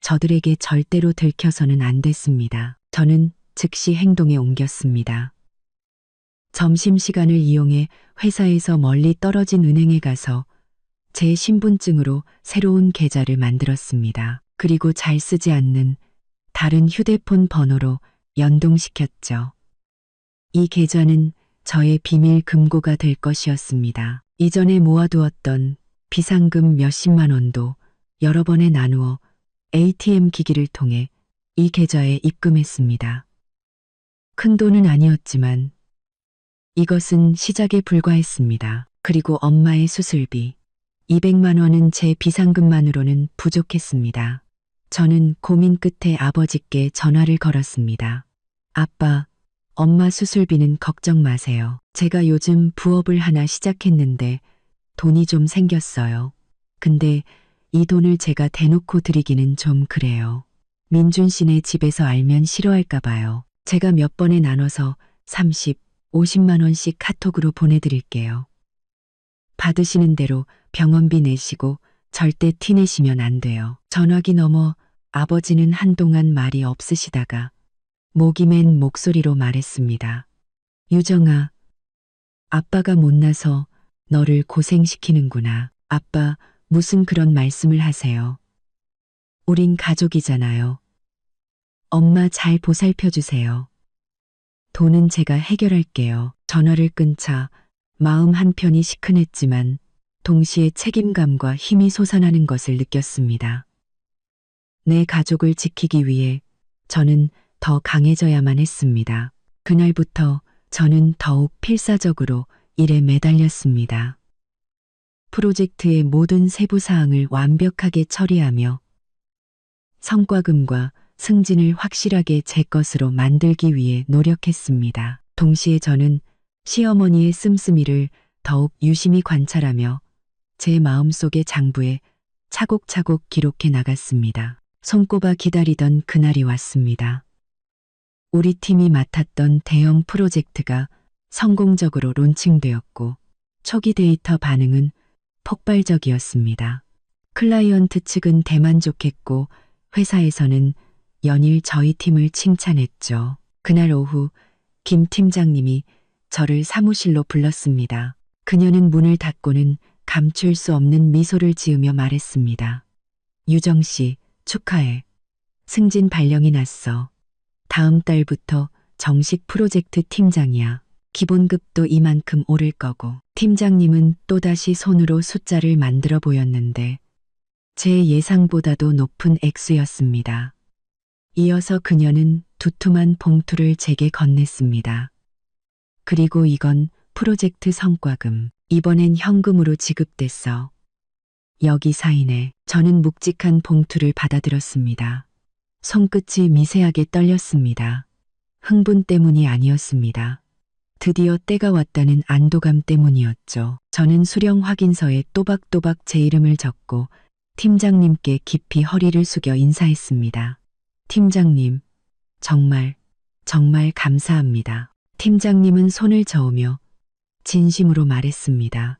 저들에게 절대로 들켜서는 안 됐습니다. 저는 즉시 행동에 옮겼습니다. 점심시간을 이용해 회사에서 멀리 떨어진 은행에 가서 제 신분증으로 새로운 계좌를 만들었습니다. 그리고 잘 쓰지 않는 다른 휴대폰 번호로 연동시켰죠. 이 계좌는 저의 비밀 금고가 될 것이었습니다. 이전에 모아두었던 비상금 몇십만 원도 여러 번에 나누어 ATM 기기를 통해 이 계좌에 입금했습니다. 큰 돈은 아니었지만 이것은 시작에 불과했습니다. 그리고 엄마의 수술비 200만 원은 제 비상금만으로는 부족했습니다. 저는 고민 끝에 아버지께 전화를 걸었습니다. 아빠, 엄마 수술비는 걱정 마세요. 제가 요즘 부업을 하나 시작했는데 돈이 좀 생겼어요. 근데 이 돈을 제가 대놓고 드리기는 좀 그래요. 민준 씨네 집에서 알면 싫어할까 봐요. 제가 몇 번에 나눠서 30, 50만 원씩 카톡으로 보내드릴게요. 받으시는 대로 병원비 내시고 절대 티 내시면 안 돼요. 전화기 너머 아버지는 한동안 말이 없으시다가 목이 맨 목소리로 말했습니다. 유정아, 아빠가 못나서 너를 고생시키는구나. 아빠, 무슨 그런 말씀을 하세요. 우린 가족이잖아요. 엄마 잘 보살펴주세요. 돈은 제가 해결할게요. 전화를 끊자 마음 한편이 시큰했지만 동시에 책임감과 힘이 솟아나는 것을 느꼈습니다. 내 가족을 지키기 위해 저는 더 강해져야만 했습니다. 그날부터 저는 더욱 필사적으로 일에 매달렸습니다. 프로젝트의 모든 세부 사항을 완벽하게 처리하며 성과금과 승진을 확실하게 제 것으로 만들기 위해 노력했습니다. 동시에 저는 시어머니의 씀씀이를 더욱 유심히 관찰하며 제 마음속의 장부에 차곡차곡 기록해 나갔습니다. 손꼽아 기다리던 그날이 왔습니다. 우리 팀이 맡았던 대형 프로젝트가 성공적으로 론칭되었고 초기 데이터 반응은 폭발적이었습니다. 클라이언트 측은 대만족했고 회사에서는 연일 저희 팀을 칭찬했죠. 그날 오후 김 팀장님이 저를 사무실로 불렀습니다. 그녀는 문을 닫고는 감출 수 없는 미소를 지으며 말했습니다. 유정 씨, 축하해. 승진 발령이 났어. 다음 달부터 정식 프로젝트 팀장이야. 기본급도 이만큼 오를 거고. 팀장님은 또다시 손으로 숫자를 만들어 보였는데 제 예상보다도 높은 액수였습니다. 이어서 그녀는 두툼한 봉투를 제게 건넸습니다. 그리고 이건 프로젝트 성과금. 이번엔 현금으로 지급됐어. 여기 사인해. 저는 묵직한 봉투를 받아들었습니다. 손끝이 미세하게 떨렸습니다. 흥분 때문이 아니었습니다. 드디어 때가 왔다는 안도감 때문이었죠. 저는 수령 확인서에 또박또박 제 이름을 적고 팀장님께 깊이 허리를 숙여 인사했습니다. 팀장님, 정말 감사합니다. 팀장님은 손을 저으며 진심으로 말했습니다.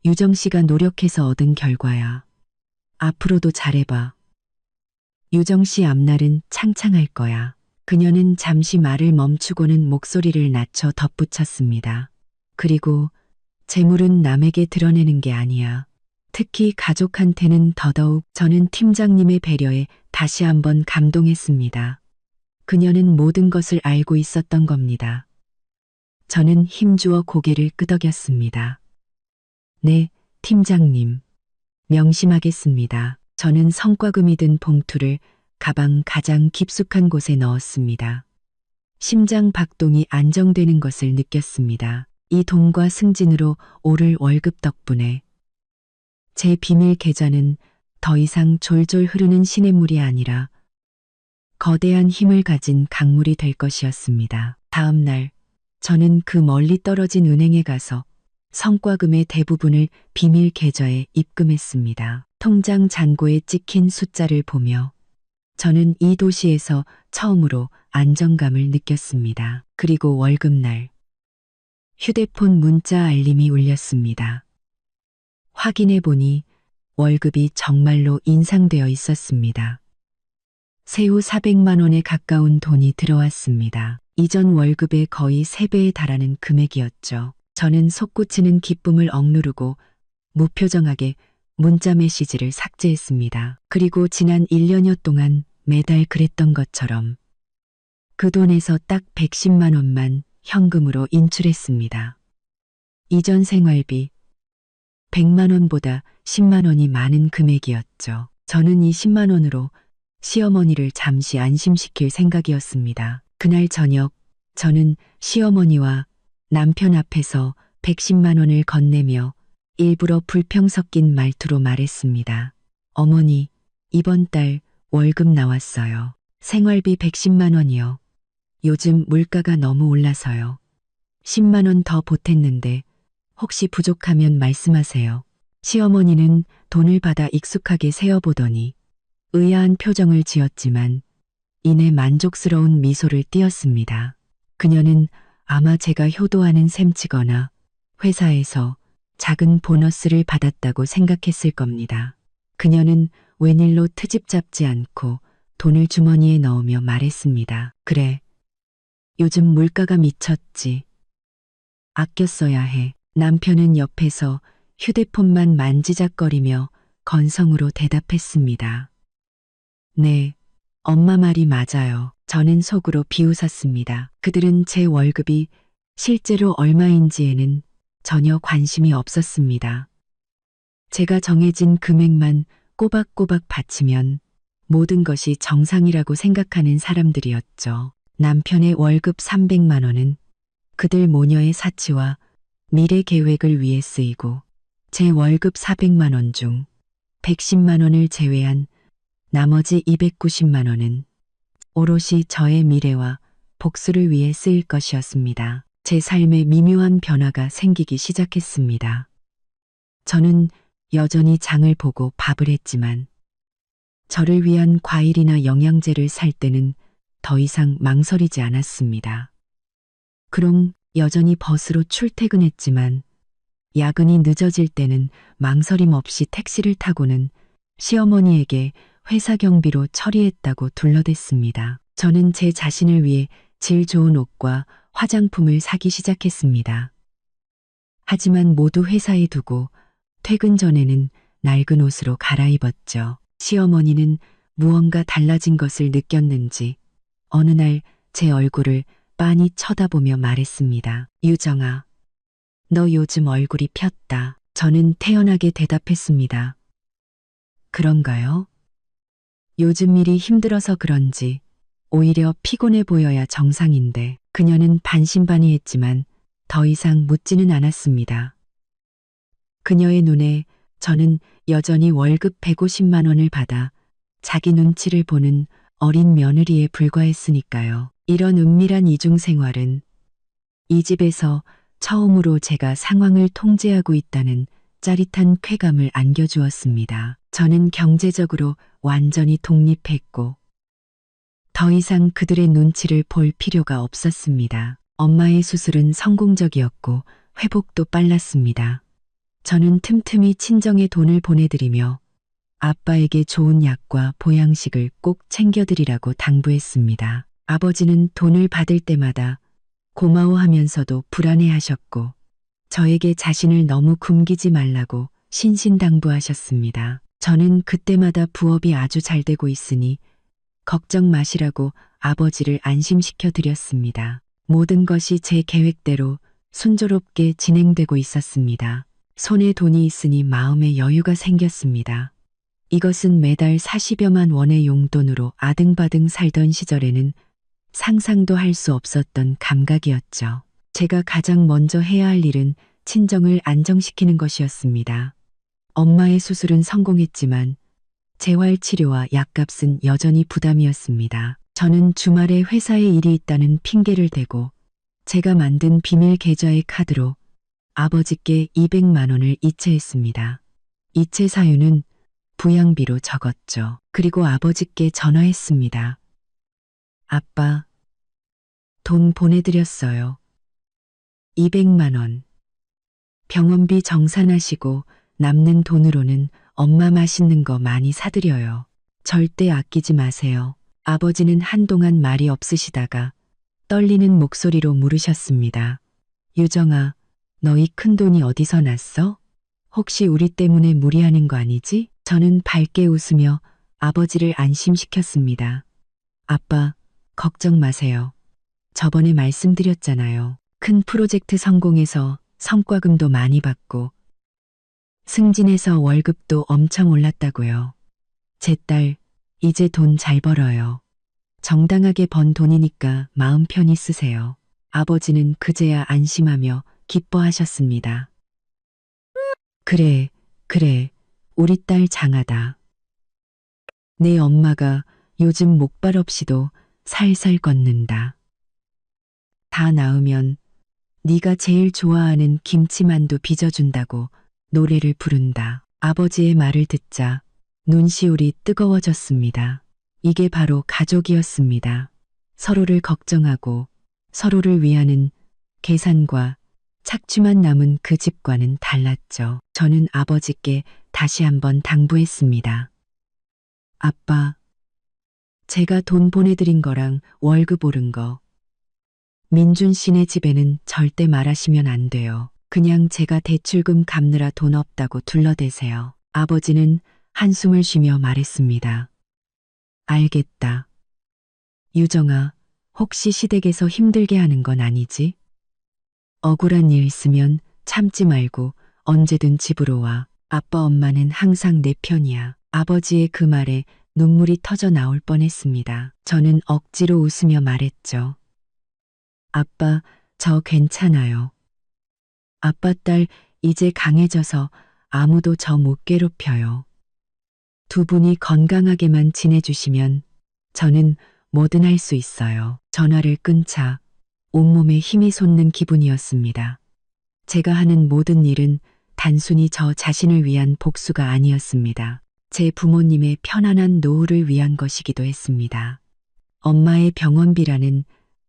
유정 씨가 노력해서 얻은 결과야. 앞으로도 잘해봐. 유정 씨 앞날은 창창할 거야. 그녀는 잠시 말을 멈추고는 목소리를 낮춰 덧붙였습니다. 그리고 재물은 남에게 드러내는 게 아니야. 특히 가족한테는 더더욱. 저는 팀장님의 배려에 다시 한번 감동했습니다. 그녀는 모든 것을 알고 있었던 겁니다. 저는 힘주어 고개를 끄덕였습니다. 네, 팀장님. 명심하겠습니다. 저는 성과금이 든 봉투를 가방 가장 깊숙한 곳에 넣었습니다. 심장 박동이 안정되는 것을 느꼈습니다. 이 돈과 승진으로 오를 월급 덕분에 제 비밀 계좌는 더 이상 졸졸 흐르는 시냇물이 아니라 거대한 힘을 가진 강물이 될 것이었습니다. 다음 날 저는 그 멀리 떨어진 은행에 가서 성과금의 대부분을 비밀 계좌에 입금했습니다. 통장 잔고에 찍힌 숫자를 보며 저는 이 도시에서 처음으로 안정감을 느꼈습니다. 그리고 월급날 휴대폰 문자 알림이 울렸습니다. 확인해 보니 월급이 정말로 인상되어 있었습니다. 세후 400만 원에 가까운 돈이 들어왔습니다. 이전 월급의 거의 3배에 달하는 금액이었죠. 저는 솟구치는 기쁨을 억누르고 무표정하게 문자 메시지를 삭제했습니다. 그리고 지난 1년여 동안 매달 그랬던 것처럼 그 돈에서 딱 110만 원만 현금으로 인출했습니다. 이전 생활비 100만 원보다 10만 원이 많은 금액이었죠. 저는 이 10만 원으로 시어머니를 잠시 안심시킬 생각이었습니다. 그날 저녁 저는 시어머니와 남편 앞에서 110만 원을 건네며 일부러 불평 섞인 말투로 말했습니다. 어머니, 이번 달 월급 나왔어요. 생활비 110만 원이요. 요즘 물가가 너무 올라서요. 10만 원 더 보탰는데 혹시 부족하면 말씀하세요. 시어머니는 돈을 받아 익숙하게 세어보더니 의아한 표정을 지었지만 이내 만족스러운 미소를 띄었습니다. 그녀는 아마 제가 효도하는 셈치거나 회사에서 작은 보너스를 받았다고 생각했을 겁니다. 그녀는 웬일로 트집 잡지 않고 돈을 주머니에 넣으며 말했습니다. 그래, 요즘 물가가 미쳤지. 아껴 써야 해. 남편은 옆에서 휴대폰만 만지작거리며 건성으로 대답했습니다. 네, 엄마 말이 맞아요. 저는 속으로 비웃었습니다. 그들은 제 월급이 실제로 얼마인지에는 전혀 관심이 없었습니다. 제가 정해진 금액만 꼬박꼬박 바치면 모든 것이 정상이라고 생각하는 사람들이었죠. 남편의 월급 300만 원은 그들 모녀의 사치와 미래 계획을 위해 쓰이고 제 월급 400만 원 중 110만 원을 제외한 나머지 290만 원은 오롯이 저의 미래와 복수를 위해 쓰일 것이었습니다. 제 삶에 미묘한 변화가 생기기 시작했습니다. 저는 여전히 장을 보고 밥을 했지만 저를 위한 과일이나 영양제를 살 때는 더 이상 망설이지 않았습니다. 그럼 여전히 버스로 출퇴근했지만 야근이 늦어질 때는 망설임 없이 택시를 타고는 시어머니에게 회사 경비로 처리했다고 둘러댔습니다. 저는 제 자신을 위해 질 좋은 옷과 화장품을 사기 시작했습니다. 하지만 모두 회사에 두고 퇴근 전에는 낡은 옷으로 갈아입었죠. 시어머니는 무언가 달라진 것을 느꼈는지 어느 날 제 얼굴을 빤히 쳐다보며 말했습니다. 유정아, 너 요즘 얼굴이 폈다. 저는 태연하게 대답했습니다. 그런가요? 요즘 일이 힘들어서 그런지 오히려 피곤해 보여야 정상인데 그녀는 반신반의했지만 더 이상 묻지는 않았습니다. 그녀의 눈에 저는 여전히 월급 150만 원을 받아 자기 눈치를 보는 어린 며느리에 불과했으니까요. 이런 은밀한 이중 생활은 이 집에서 처음으로 제가 상황을 통제하고 있다는 짜릿한 쾌감을 안겨주었습니다. 저는 경제적으로 완전히 독립했고 더 이상 그들의 눈치를 볼 필요가 없었습니다. 엄마의 수술은 성공적이었고 회복도 빨랐습니다. 저는 틈틈이 친정에 돈을 보내드리며 아빠에게 좋은 약과 보양식을 꼭 챙겨드리라고 당부했습니다. 아버지는 돈을 받을 때마다 고마워하면서도 불안해하셨고 저에게 자신을 너무 굶기지 말라고 신신당부하셨습니다. 저는 그때마다 부업이 아주 잘 되고 있으니 걱정 마시라고 아버지를 안심시켜 드렸습니다. 모든 것이 제 계획대로 순조롭게 진행되고 있었습니다. 손에 돈이 있으니 마음에 여유가 생겼습니다. 이것은 매달 40여만 원의 용돈으로 아등바등 살던 시절에는 상상도 할 수 없었던 감각이었죠. 제가 가장 먼저 해야 할 일은 친정을 안정시키는 것이었습니다. 엄마의 수술은 성공했지만 재활치료와 약값은 여전히 부담이었습니다. 저는 주말에 회사에 일이 있다는 핑계를 대고 제가 만든 비밀 계좌의 카드로 아버지께 200만 원을 이체했습니다. 이체 사유는 부양비로 적었죠. 그리고 아버지께 전화했습니다. 아빠, 돈 보내드렸어요. 200만 원. 병원비 정산하시고 남는 돈으로는 엄마 맛있는 거 많이 사드려요. 절대 아끼지 마세요. 아버지는 한동안 말이 없으시다가 떨리는 목소리로 물으셨습니다. 유정아, 너희 큰돈이 어디서 났어? 혹시 우리 때문에 무리하는 거 아니지? 저는 밝게 웃으며 아버지를 안심시켰습니다. 아빠, 걱정 마세요. 저번에 말씀드렸잖아요. 큰 프로젝트 성공해서 성과금도 많이 받고 승진해서 월급도 엄청 올랐다고요. 제 딸, 이제 돈 잘 벌어요. 정당하게 번 돈이니까 마음 편히 쓰세요. 아버지는 그제야 안심하며 기뻐하셨습니다. 그래, 그래, 우리 딸 장하다. 내 엄마가 요즘 목발 없이도 살살 걷는다. 다 나으면 네가 제일 좋아하는 김치만두 빚어준다고 노래를 부른다. 아버지의 말을 듣자 눈시울이 뜨거워졌습니다. 이게 바로 가족이었습니다. 서로를 걱정하고 서로를 위하는 계산과 착취만 남은 그 집과는 달랐죠. 저는 아버지께 다시 한번 당부했습니다. 아빠, 제가 돈 보내드린 거랑 월급 오른 거 민준 씨네 집에는 절대 말하시면 안 돼요. 그냥 제가 대출금 갚느라 돈 없다고 둘러대세요. 아버지는 한숨을 쉬며 말했습니다. 알겠다. 유정아, 혹시 시댁에서 힘들게 하는 건 아니지? 억울한 일 있으면 참지 말고 언제든 집으로 와. 아빠 엄마는 항상 내 편이야. 아버지의 그 말에 눈물이 터져 나올 뻔했습니다. 저는 억지로 웃으며 말했죠. 아빠, 저 괜찮아요. 아빠 딸 이제 강해져서 아무도 저 못 괴롭혀요. 두 분이 건강하게만 지내주시면 저는 뭐든 할 수 있어요. 전화를 끊자 온몸에 힘이 솟는 기분이었습니다. 제가 하는 모든 일은 단순히 저 자신을 위한 복수가 아니었습니다. 제 부모님의 편안한 노후를 위한 것이기도 했습니다. 엄마의 병원비라는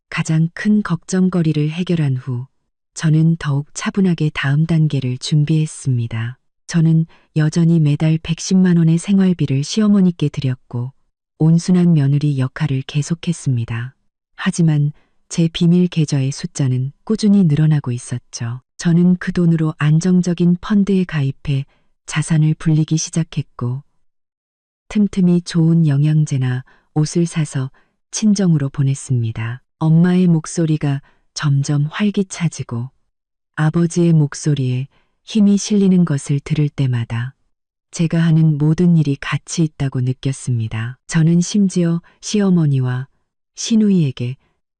가장 큰 걱정거리를 해결한 후 저는 더욱 차분하게 다음 단계를 준비했습니다. 저는 여전히 매달 110만 원의 생활비를 시어머니께 드렸고 온순한 며느리 역할을 계속했습니다. 하지만 제 비밀 계좌의 숫자는 꾸준히 늘어나고 있었죠. 저는 그 돈으로 안정적인 펀드에 가입해 자산을 불리기 시작했고 틈틈이 좋은 영양제나 옷을 사서 친정으로 보냈습니다. 엄마의 목소리가 점점 활기차지고 아버지의 목소리에 힘이 실리는 것을 들을 때마다 제가 하는 모든 일이 가치 있다고 느꼈습니다. 저는 심지어 시어머니와 시누이에게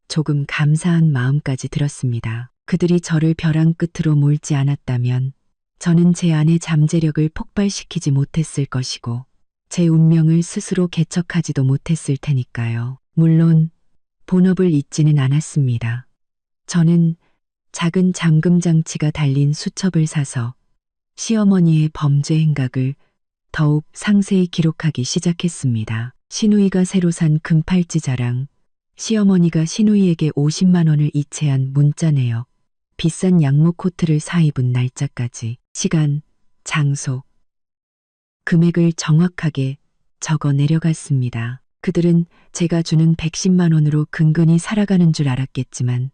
조금 감사한 마음까지 들었습니다. 그들이 저를 벼랑 끝으로 몰지 않았다면 저는 제 안의 잠재력을 폭발시키지 못했을 것이고 제 운명을 스스로 개척하지도 못했을 테니까요. 물론 본업을 잊지는 않았습니다. 저는 작은 잠금 장치가 달린 수첩을 사서 시어머니의 범죄 행각을 더욱 상세히 기록하기 시작했습니다. 시누이가 새로 산 금팔찌 자랑, 시어머니가 시누이에게 50만 원을 이체한 문자 내역, 비싼 양모 코트를 사입은 날짜까지 시간, 장소, 금액을 정확하게 적어 내려갔습니다. 그들은 제가 주는 110만 원으로 근근히 살아가는 줄 알았겠지만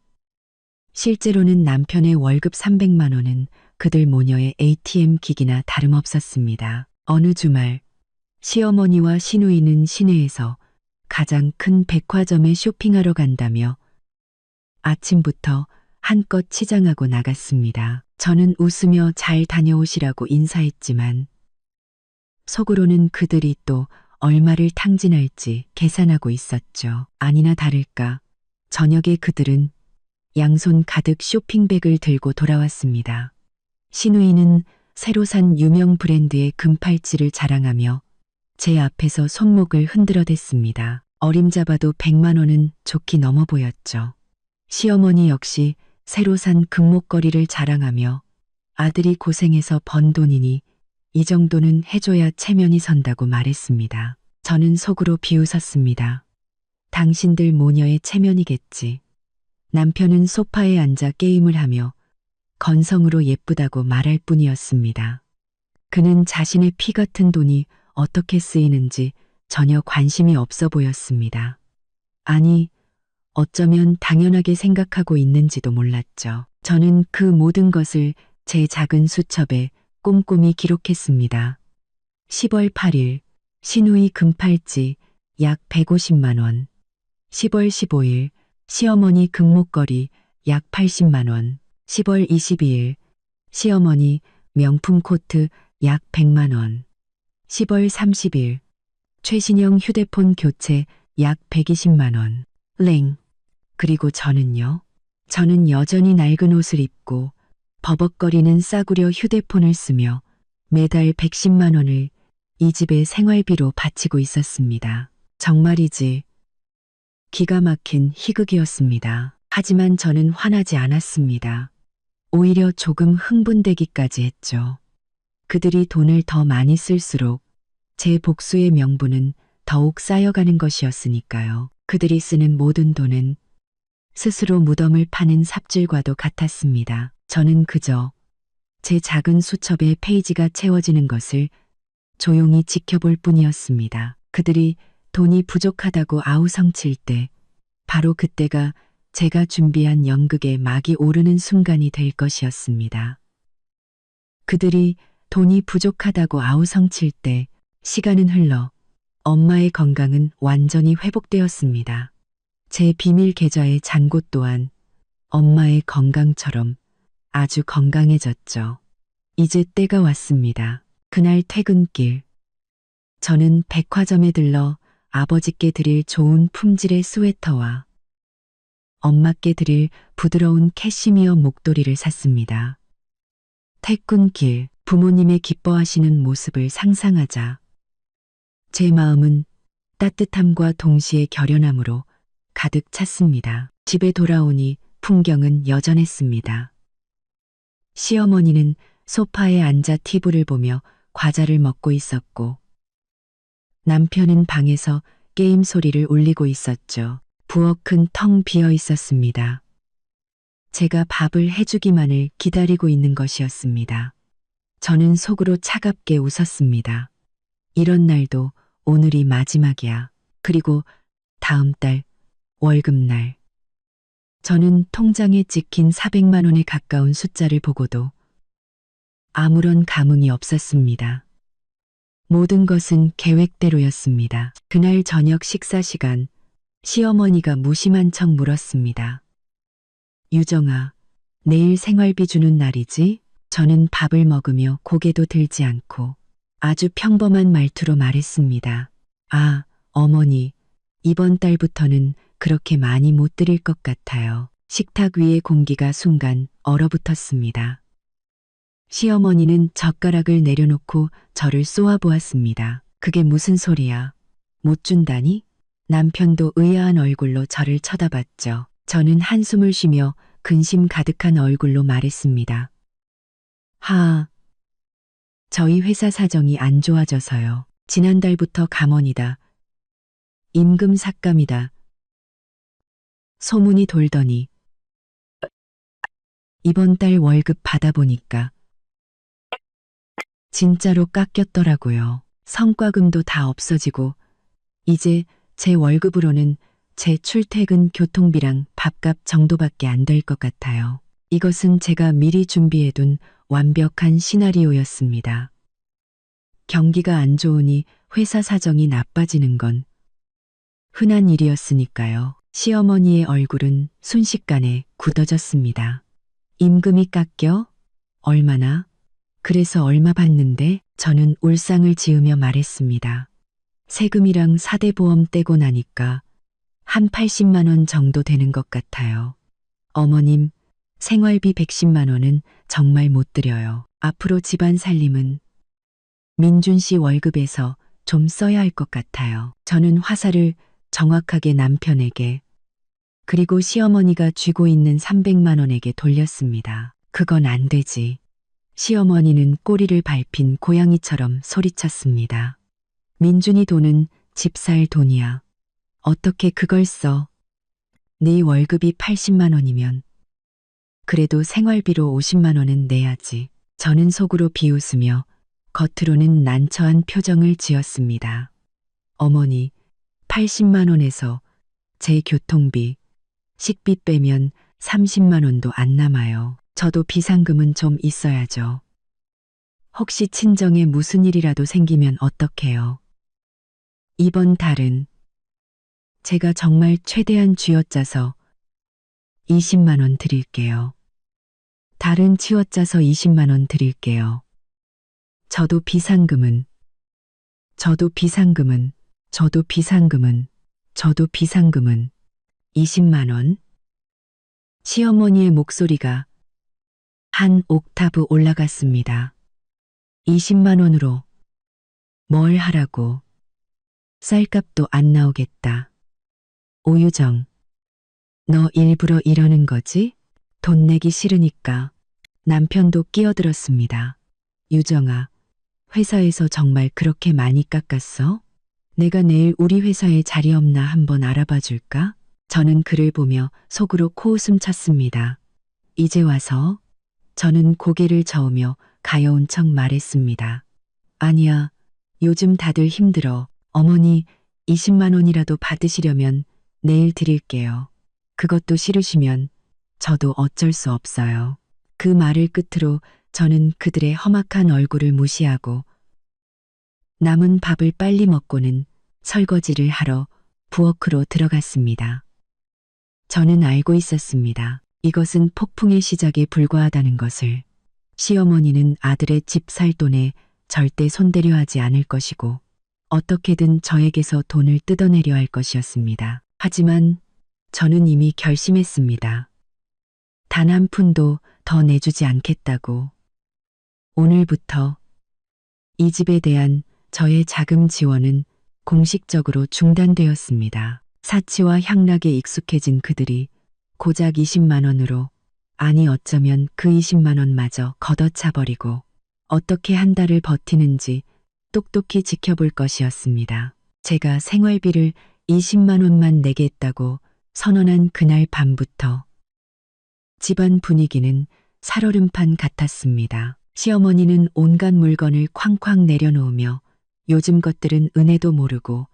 실제로는 남편의 월급 300만 원은 그들 모녀의 ATM 기기나 다름없었습니다. 어느 주말 시어머니와 시누이는 시내에서 가장 큰 백화점에 쇼핑하러 간다며 아침부터 한껏 치장하고 나갔습니다. 저는 웃으며 잘 다녀오시라고 인사했지만 속으로는 그들이 또 얼마를 탕진할지 계산하고 있었죠. 아니나 다를까 저녁에 그들은 양손 가득 쇼핑백을 들고 돌아왔습니다. 시누이는 새로 산 유명 브랜드의 금팔찌를 자랑하며 제 앞에서 손목을 흔들어댔습니다. 어림잡아도 100만 원은 좋게 넘어 보였죠. 시어머니 역시 새로 산 금목걸이를 자랑하며 아들이 고생해서 번 돈이니 이 정도는 해줘야 체면이 선다고 말했습니다. 저는 속으로 비웃었습니다. 당신들 모녀의 체면이겠지. 남편은 소파에 앉아 게임을 하며 건성으로 예쁘다고 말할 뿐이었습니다. 그는 자신의 피 같은 돈이 어떻게 쓰이는지 전혀 관심이 없어 보였습니다. 아니, 어쩌면 당연하게 생각하고 있는지도 몰랐죠. 저는 그 모든 것을 제 작은 수첩에 꼼꼼히 기록했습니다. 10월 8일 시누이 금팔찌 약 150만 원. 10월 15일 시어머니 금목걸이 약 80만 원. 10월 22일 시어머니 명품 코트 약 100만 원. 10월 30일 최신형 휴대폰 교체 약 120만 원. 랭. 그리고 저는요. 저는 여전히 낡은 옷을 입고 버벅거리는 싸구려 휴대폰을 쓰며 매달 110만 원을 이 집의 생활비로 바치고 있었습니다. 정말이지 기가 막힌 희극이었습니다. 하지만 저는 화나지 않았습니다. 오히려 조금 흥분되기까지 했죠. 그들이 돈을 더 많이 쓸수록 제 복수의 명분은 더욱 쌓여가는 것이었으니까요. 그들이 쓰는 모든 돈은 스스로 무덤을 파는 삽질과도 같았습니다. 저는 그저 제 작은 수첩의 페이지가 채워지는 것을 조용히 지켜볼 뿐이었습니다. 그들이 돈이 부족하다고 아우성칠 때 바로 그때가 제가 준비한 연극의 막이 오르는 순간이 될 것이었습니다. 그들이 돈이 부족하다고 아우성칠 때 시간은 흘러 엄마의 건강은 완전히 회복되었습니다. 제 비밀 계좌의 잔고 또한 엄마의 건강처럼 아주 건강해졌죠. 이제 때가 왔습니다. 그날 퇴근길 저는 백화점에 들러 아버지께 드릴 좋은 품질의 스웨터와 엄마께 드릴 부드러운 캐시미어 목도리를 샀습니다. 퇴근길 부모님의 기뻐하시는 모습을 상상하자 제 마음은 따뜻함과 동시에 결연함으로 가득 찼습니다. 집에 돌아오니 풍경은 여전했습니다. 시어머니는 소파에 앉아 TV를 보며 과자를 먹고 있었고 남편은 방에서 게임 소리를 울리고 있었죠. 부엌은 텅 비어 있었습니다. 제가 밥을 해주기만을 기다리고 있는 것이었습니다. 저는 속으로 차갑게 웃었습니다. 이런 날도 오늘이 마지막이야. 그리고 다음 달 월급날. 저는 통장에 찍힌 400만 원에 가까운 숫자를 보고도 아무런 감흥이 없었습니다. 모든 것은 계획대로였습니다. 그날 저녁 식사 시간 시어머니가 무심한 척 물었습니다. 유정아, 내일 생활비 주는 날이지? 저는 밥을 먹으며 고개도 들지 않고 아주 평범한 말투로 말했습니다. 아, 어머니, 이번 달부터는 그렇게 많이 못 드릴 것 같아요. 식탁 위의 공기가 순간 얼어붙었습니다. 시어머니는 젓가락을 내려놓고 저를 쏘아보았습니다. 그게 무슨 소리야? 못 준다니? 남편도 의아한 얼굴로 저를 쳐다봤죠. 저는 한숨을 쉬며 근심 가득한 얼굴로 말했습니다. 저희 회사 사정이 안 좋아져서요. 지난달부터 감원이다. 임금 삭감이다. 소문이 돌더니 이번 달 월급 받아보니까 진짜로 깎였더라고요. 성과금도 다 없어지고 이제 제 월급으로는 제 출퇴근 교통비랑 밥값 정도밖에 안 될 것 같아요. 이것은 제가 미리 준비해둔 완벽한 시나리오였습니다. 경기가 안 좋으니 회사 사정이 나빠지는 건 흔한 일이었으니까요. 시어머니의 얼굴은 순식간에 굳어졌습니다. 임금이 깎여? 얼마나? 그래서 얼마 받는데? 저는 울상을 지으며 말했습니다. 세금이랑 사대보험 떼고 나니까 한 80만 원 정도 되는 것 같아요. 어머님, 생활비 110만 원은 정말 못 드려요. 앞으로 집안 살림은 민준 씨 월급에서 좀 써야 할 것 같아요. 저는 화살을 정확하게 남편에게 그리고 시어머니가 쥐고 있는 300만 원에게 돌렸습니다. 그건 안 되지. 시어머니는 꼬리를 밟힌 고양이처럼 소리쳤습니다. 민준이 돈은 집 살 돈이야. 어떻게 그걸 써? 네 월급이 80만 원이면 그래도 생활비로 50만 원은 내야지. 저는 속으로 비웃으며 겉으로는 난처한 표정을 지었습니다. 어머니, 80만 원에서 제 교통비, 식비 빼면 30만 원도 안 남아요. 저도 비상금은 좀 있어야죠. 혹시 친정에 무슨 일이라도 생기면 어떡해요? 이번 달은 제가 정말 최대한 쥐어짜서 20만 원 드릴게요. 달은 치워짜서 20만 원 드릴게요. 저도 비상금은, 저도 비상금은, 저도 비상금은, 저도 비상금은 20만 원. 시어머니의 목소리가 한 옥타브 올라갔습니다. 20만 원으로 뭘 하라고. 쌀값도 안 나오겠다. 오유정, 너 일부러 이러는 거지? 돈 내기 싫으니까. 남편도 끼어들었습니다. 유정아, 회사에서 정말 그렇게 많이 깎았어? 내가 내일 우리 회사에 자리 없나 한번 알아봐 줄까? 저는 그를 보며 속으로 코웃음 쳤습니다. 이제 와서? 저는 고개를 저으며 가여운 척 말했습니다. 아니야, 요즘 다들 힘들어. 어머니 20만 원이라도 받으시려면 내일 드릴게요. 그것도 싫으시면 저도 어쩔 수 없어요. 그 말을 끝으로 저는 그들의 험악한 얼굴을 무시하고 남은 밥을 빨리 먹고는 설거지를 하러 부엌으로 들어갔습니다. 저는 알고 있었습니다. 이것은 폭풍의 시작에 불과하다는 것을. 시어머니는 아들의 집 살 돈에 절대 손대려 하지 않을 것이고 어떻게든 저에게서 돈을 뜯어내려 할 것이었습니다. 하지만 저는 이미 결심했습니다. 단 한 푼도 더 내주지 않겠다고. 오늘부터 이 집에 대한 저의 자금 지원은 공식적으로 중단되었습니다. 사치와 향락에 익숙해진 그들이 고작 20만 원으로, 아니 어쩌면 그 20만 원마저 걷어차버리고 어떻게 한 달을 버티는지 똑똑히 지켜볼 것이었습니다. 제가 생활비를 20만 원만 내겠다고 선언한 그날 밤부터 집안 분위기는 살얼음판 같았습니다. 시어머니는 온갖 물건을 쾅쾅 내려놓으며 요즘 것들은 은혜도 모르고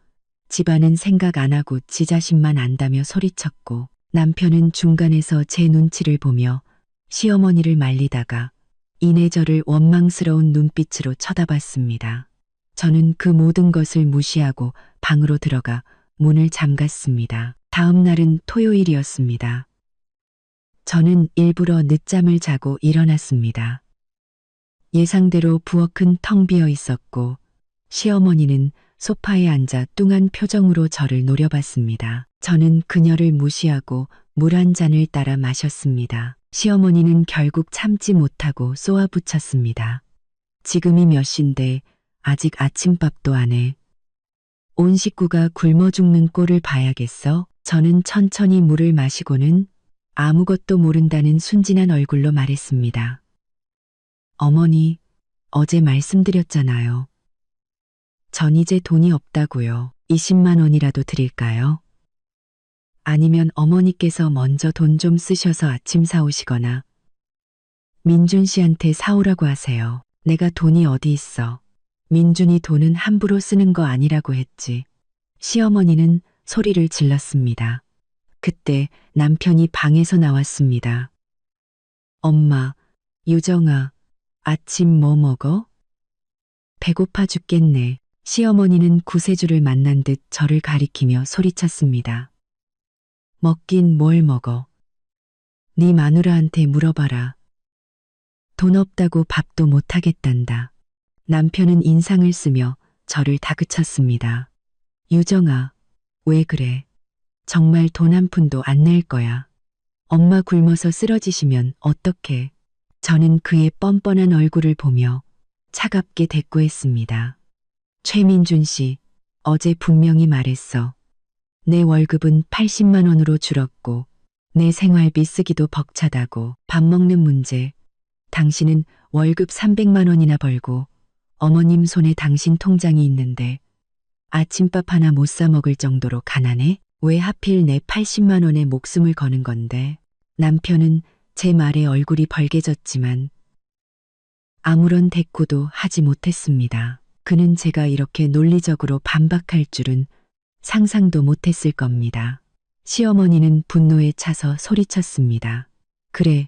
집안은 생각 안 하고 지 자신만 안다며 소리쳤고 남편은 중간에서 제 눈치를 보며 시어머니를 말리다가 이내 저를 원망스러운 눈빛으로 쳐다봤습니다. 저는 그 모든 것을 무시하고 방으로 들어가 문을 잠갔습니다. 다음 날은 토요일이었습니다. 저는 일부러 늦잠을 자고 일어났습니다. 예상대로 부엌은 텅 비어 있었고 시어머니는 소파에 앉아 뚱한 표정으로 저를 노려봤습니다. 저는 그녀를 무시하고 물 한 잔을 따라 마셨습니다. 시어머니는 결국 참지 못하고 쏘아붙였습니다. 지금이 몇 시인데 아직 아침밥도 안 해. 온 식구가 굶어 죽는 꼴을 봐야겠어. 저는 천천히 물을 마시고는 아무것도 모른다는 순진한 얼굴로 말했습니다. 어머니, 어제 말씀드렸잖아요. 전 이제 돈이 없다고요. 20만 원이라도 드릴까요? 아니면 어머니께서 먼저 돈 좀 쓰셔서 아침 사오시거나 민준 씨한테 사오라고 하세요. 내가 돈이 어디 있어. 민준이 돈은 함부로 쓰는 거 아니라고 했지. 시어머니는 소리를 질렀습니다. 그때 남편이 방에서 나왔습니다. 엄마, 유정아, 아침 뭐 먹어? 배고파 죽겠네. 시어머니는 구세주를 만난 듯 저를 가리키며 소리쳤습니다. 먹긴 뭘 먹어. 네 마누라한테 물어봐라. 돈 없다고 밥도 못하겠단다. 남편은 인상을 쓰며 저를 다그쳤습니다. 유정아, 왜 그래? 정말 돈 한 푼도 안 낼 거야. 엄마 굶어서 쓰러지시면 어떡해. 저는 그의 뻔뻔한 얼굴을 보며 차갑게 대꾸했습니다. 최민준 씨, 어제 분명히 말했어. 내 월급은 80만 원으로 줄었고 내 생활비 쓰기도 벅차다고. 밥 먹는 문제. 당신은 월급 300만 원이나 벌고 어머님 손에 당신 통장이 있는데 아침밥 하나 못 사 먹을 정도로 가난해? 왜 하필 내 80만 원에 목숨을 거는 건데? 남편은 제 말에 얼굴이 벌개졌지만 아무런 대꾸도 하지 못했습니다. 그는 제가 이렇게 논리적으로 반박할 줄은 상상도 못했을 겁니다. 시어머니는 분노에 차서 소리쳤습니다. 그래,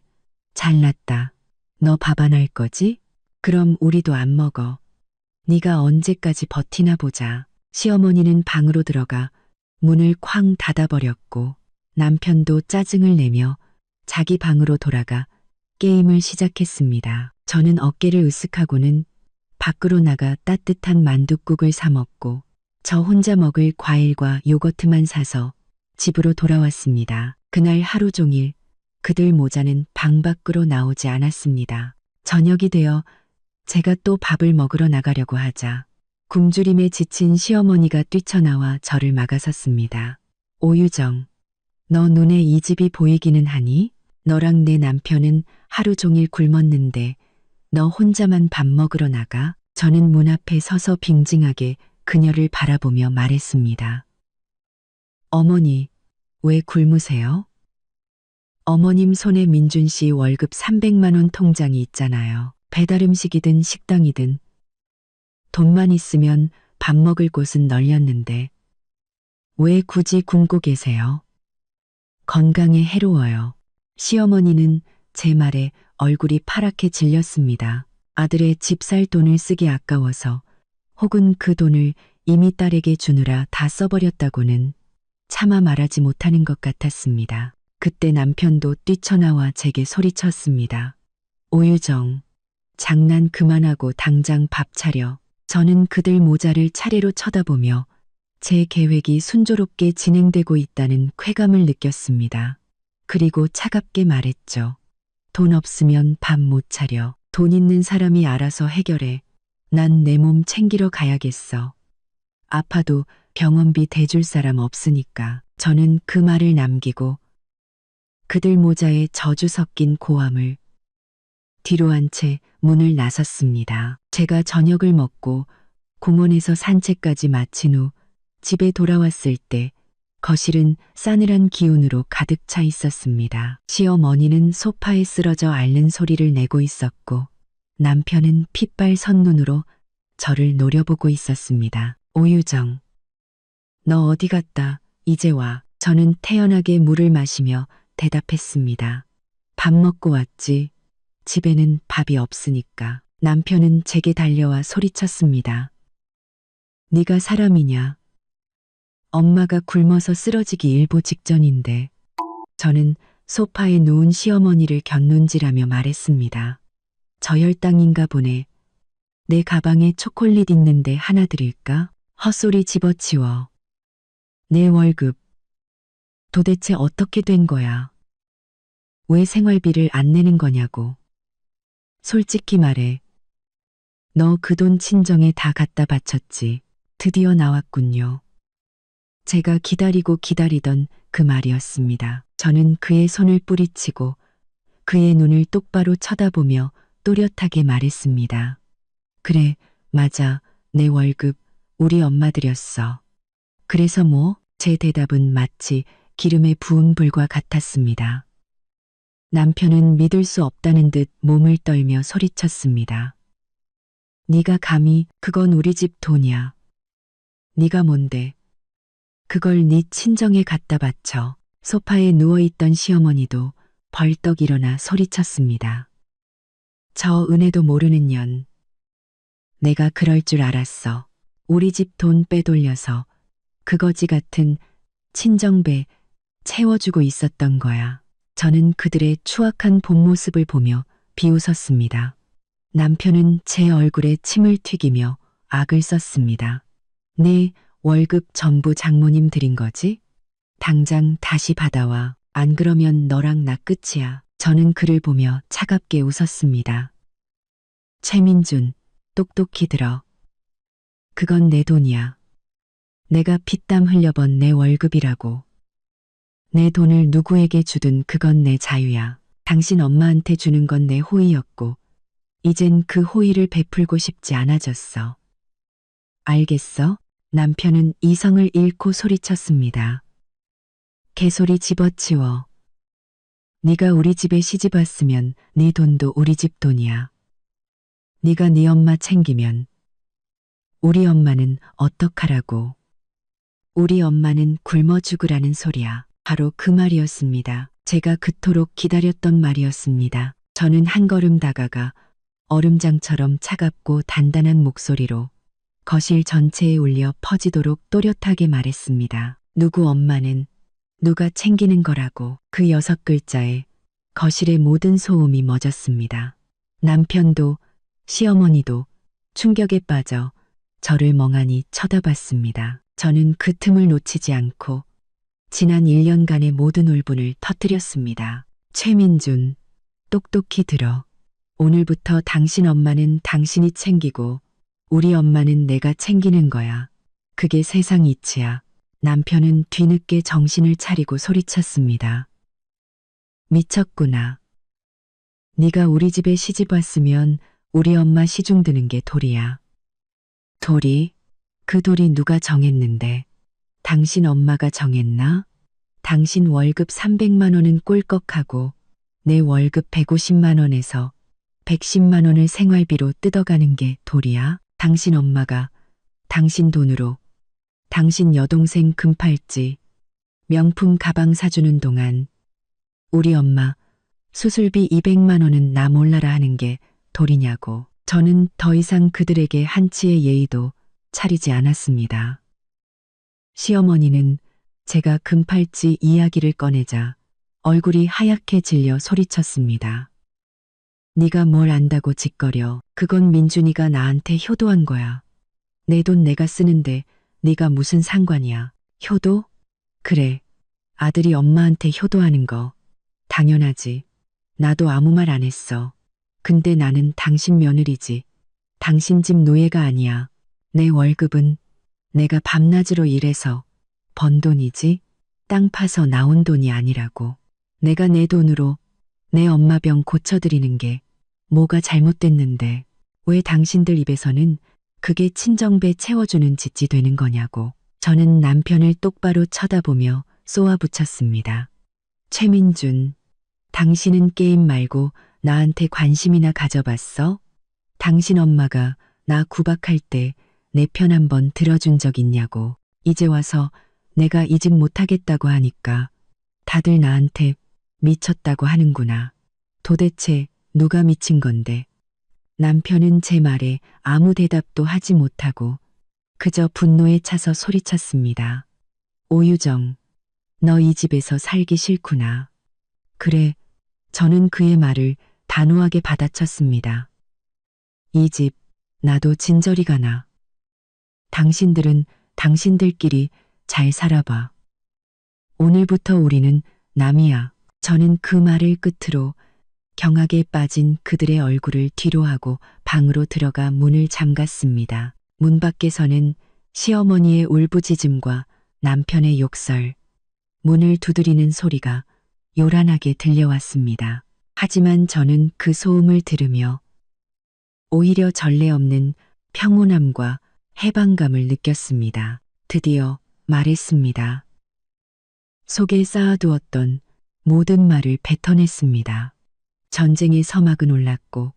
잘났다. 너 밥 안 할 거지? 그럼 우리도 안 먹어. 네가 언제까지 버티나 보자. 시어머니는 방으로 들어가 문을 쾅 닫아버렸고 남편도 짜증을 내며 자기 방으로 돌아가 게임을 시작했습니다. 저는 어깨를 으쓱하고는 밖으로 나가 따뜻한 만둣국을 사 먹고 저 혼자 먹을 과일과 요거트만 사서 집으로 돌아왔습니다. 그날 하루 종일 그들 모자는 방 밖으로 나오지 않았습니다. 저녁이 되어 제가 또 밥을 먹으러 나가려고 하자 굶주림에 지친 시어머니가 뛰쳐나와 저를 막아섰습니다. 오유정, 너 눈에 이 집이 보이기는 하니? 너랑 내 남편은 하루 종일 굶었는데 너 혼자만 밥 먹으러 나가? 저는 문 앞에 서서 빙징하게 그녀를 바라보며 말했습니다. 어머니, 왜 굶으세요? 어머님 손에 민준 씨 월급 300만 원 통장이 있잖아요. 배달 음식이든 식당이든 돈만 있으면 밥 먹을 곳은 널렸는데 왜 굳이 굶고 계세요? 건강에 해로워요. 시어머니는 제 말에 얼굴이 파랗게 질렸습니다. 아들의 집 살 돈을 쓰기 아까워서 혹은 그 돈을 이미 딸에게 주느라 다 써버렸다고는 차마 말하지 못하는 것 같았습니다. 그때 남편도 뛰쳐나와 제게 소리쳤습니다. 오유정, 장난 그만하고 당장 밥 차려. 저는 그들 모자를 차례로 쳐다보며 제 계획이 순조롭게 진행되고 있다는 쾌감을 느꼈습니다. 그리고 차갑게 말했죠. 돈 없으면 밥 못 차려. 돈 있는 사람이 알아서 해결해. 난 내 몸 챙기러 가야겠어. 아파도 병원비 대줄 사람 없으니까. 저는 그 말을 남기고 그들 모자에 저주 섞인 고함을 뒤로 한 채 문을 나섰습니다. 제가 저녁을 먹고 공원에서 산책까지 마친 후 집에 돌아왔을 때 거실은 싸늘한 기운으로 가득 차 있었습니다. 시어머니는 소파에 쓰러져 앓는 소리를 내고 있었고 남편은 핏발 선눈으로 저를 노려보고 있었습니다. 오유정, 너 어디 갔다 이제 와. 저는 태연하게 물을 마시며 대답했습니다. 밥 먹고 왔지. 집에는 밥이 없으니까. 남편은 제게 달려와 소리쳤습니다. 네가 사람이냐? 엄마가 굶어서 쓰러지기 일보 직전인데. 저는 소파에 누운 시어머니를 곁눈질하며 말했습니다. 저 혈당인가 보네. 내 가방에 초콜릿 있는데 하나 드릴까? 헛소리 집어치워. 내 월급 도대체 어떻게 된 거야? 왜 생활비를 안 내는 거냐고. 솔직히 말해. 너 그 돈 친정에 다 갖다 바쳤지. 드디어 나왔군요. 제가 기다리고 기다리던 그 말이었습니다. 저는 그의 손을 뿌리치고 그의 눈을 똑바로 쳐다보며 또렷하게 말했습니다. 그래, 맞아. 내 월급 우리 엄마 드렸어. 그래서 뭐? 제 대답은 마치 기름에 부은 불과 같았습니다. 남편은 믿을 수 없다는 듯 몸을 떨며 소리쳤습니다. 네가 감히 그건 우리 집 돈이야. 네가 뭔데? 그걸 네 친정에 갖다 바쳐. 소파에 누워있던 시어머니도 벌떡 일어나 소리쳤습니다. 저 은혜도 모르는 년. 내가 그럴 줄 알았어. 우리 집 돈 빼돌려서 그거지 같은 친정배 채워주고 있었던 거야. 저는 그들의 추악한 본 모습을 보며 비웃었습니다. 남편은 제 얼굴에 침을 튀기며 악을 썼습니다. 네 월급 전부 장모님 드린 거지? 당장 다시 받아와. 안 그러면 너랑 나 끝이야. 저는 그를 보며 차갑게 웃었습니다. 최민준, 똑똑히 들어. 그건 내 돈이야. 내가 피땀 흘려번 내 월급이라고. 내 돈을 누구에게 주든 그건 내 자유야. 당신 엄마한테 주는 건 내 호의였고 이젠 그 호의를 베풀고 싶지 않아졌어. 알겠어? 남편은 이성을 잃고 소리쳤습니다. 개소리 집어치워. 네가 우리 집에 시집 왔으면 네 돈도 우리 집 돈이야. 네가 네 엄마 챙기면 우리 엄마는 어떡하라고. 우리 엄마는 굶어 죽으라는 소리야. 바로 그 말이었습니다. 제가 그토록 기다렸던 말이었습니다. 저는 한 걸음 다가가 얼음장처럼 차갑고 단단한 목소리로 거실 전체에 울려 퍼지도록 또렷하게 말했습니다. 누구 엄마는 누가 챙기는 거라고. 그 6글자에 거실의 모든 소음이 멎었습니다. 남편도 시어머니도 충격에 빠져 저를 멍하니 쳐다봤습니다. 저는 그 틈을 놓치지 않고 지난 1년간의 모든 울분을 터뜨렸습니다. 최민준, 똑똑히 들어. 오늘부터 당신 엄마는 당신이 챙기고 우리 엄마는 내가 챙기는 거야. 그게 세상 이치야. 남편은 뒤늦게 정신을 차리고 소리쳤습니다. 미쳤구나. 네가 우리 집에 시집 왔으면 우리 엄마 시중 드는 게 도리야. 도리? 그 도리 누가 정했는데? 당신 엄마가 정했나? 당신 월급 300만 원은 꼴꺽하고 내 월급 150만 원에서 110만 원을 생활비로 뜯어가는 게 도리야? 당신 엄마가 당신 돈으로 당신 여동생 금팔찌, 명품 가방 사주는 동안 우리 엄마 수술비 200만 원은 나 몰라라 하는 게 도리냐고. 저는 더 이상 그들에게 한치의 예의도 차리지 않았습니다. 시어머니는 제가 금팔찌 이야기를 꺼내자 얼굴이 하얗게 질려 소리쳤습니다. 네가 뭘 안다고 짓거려. 그건 민준이가 나한테 효도한 거야. 내 돈 내가 쓰는데 네가 무슨 상관이야. 효도? 그래. 아들이 엄마한테 효도하는 거. 당연하지. 나도 아무 말 안 했어. 근데 나는 당신 며느리지. 당신 집 노예가 아니야. 내 월급은 내가 밤낮으로 일해서 번 돈이지 땅 파서 나온 돈이 아니라고. 내가 내 돈으로 내 엄마 병 고쳐드리는 게 뭐가 잘못됐는데 왜 당신들 입에서는 그게 친정배 채워주는 짓이 되는 거냐고. 저는 남편을 똑바로 쳐다보며 쏘아붙였습니다. 최민준, 당신은 게임 말고 나한테 관심이나 가져봤어? 당신 엄마가 나 구박할 때 내 편 한번 들어준 적 있냐고. 이제 와서 내가 이 집 못하겠다고 하니까 다들 나한테 미쳤다고 하는구나. 도대체 누가 미친 건데. 남편은 제 말에 아무 대답도 하지 못하고 그저 분노에 차서 소리쳤습니다. 오유정, 너 이 집에서 살기 싫구나. 그래, 저는 그의 말을 단호하게 받아쳤습니다. 이 집, 나도 진저리 가나. 당신들은 당신들끼리 잘 살아봐. 오늘부터 우리는 남이야. 저는 그 말을 끝으로 경악에 빠진 그들의 얼굴을 뒤로하고 방으로 들어가 문을 잠갔습니다. 문 밖에서는 시어머니의 울부짖음과 남편의 욕설, 문을 두드리는 소리가 요란하게 들려왔습니다. 하지만 저는 그 소음을 들으며 오히려 전례 없는 평온함과 해방감을 느꼈습니다. 드디어 말했습니다. 속에 쌓아두었던 모든 말을 뱉어냈습니다. 전쟁의 서막은 올랐고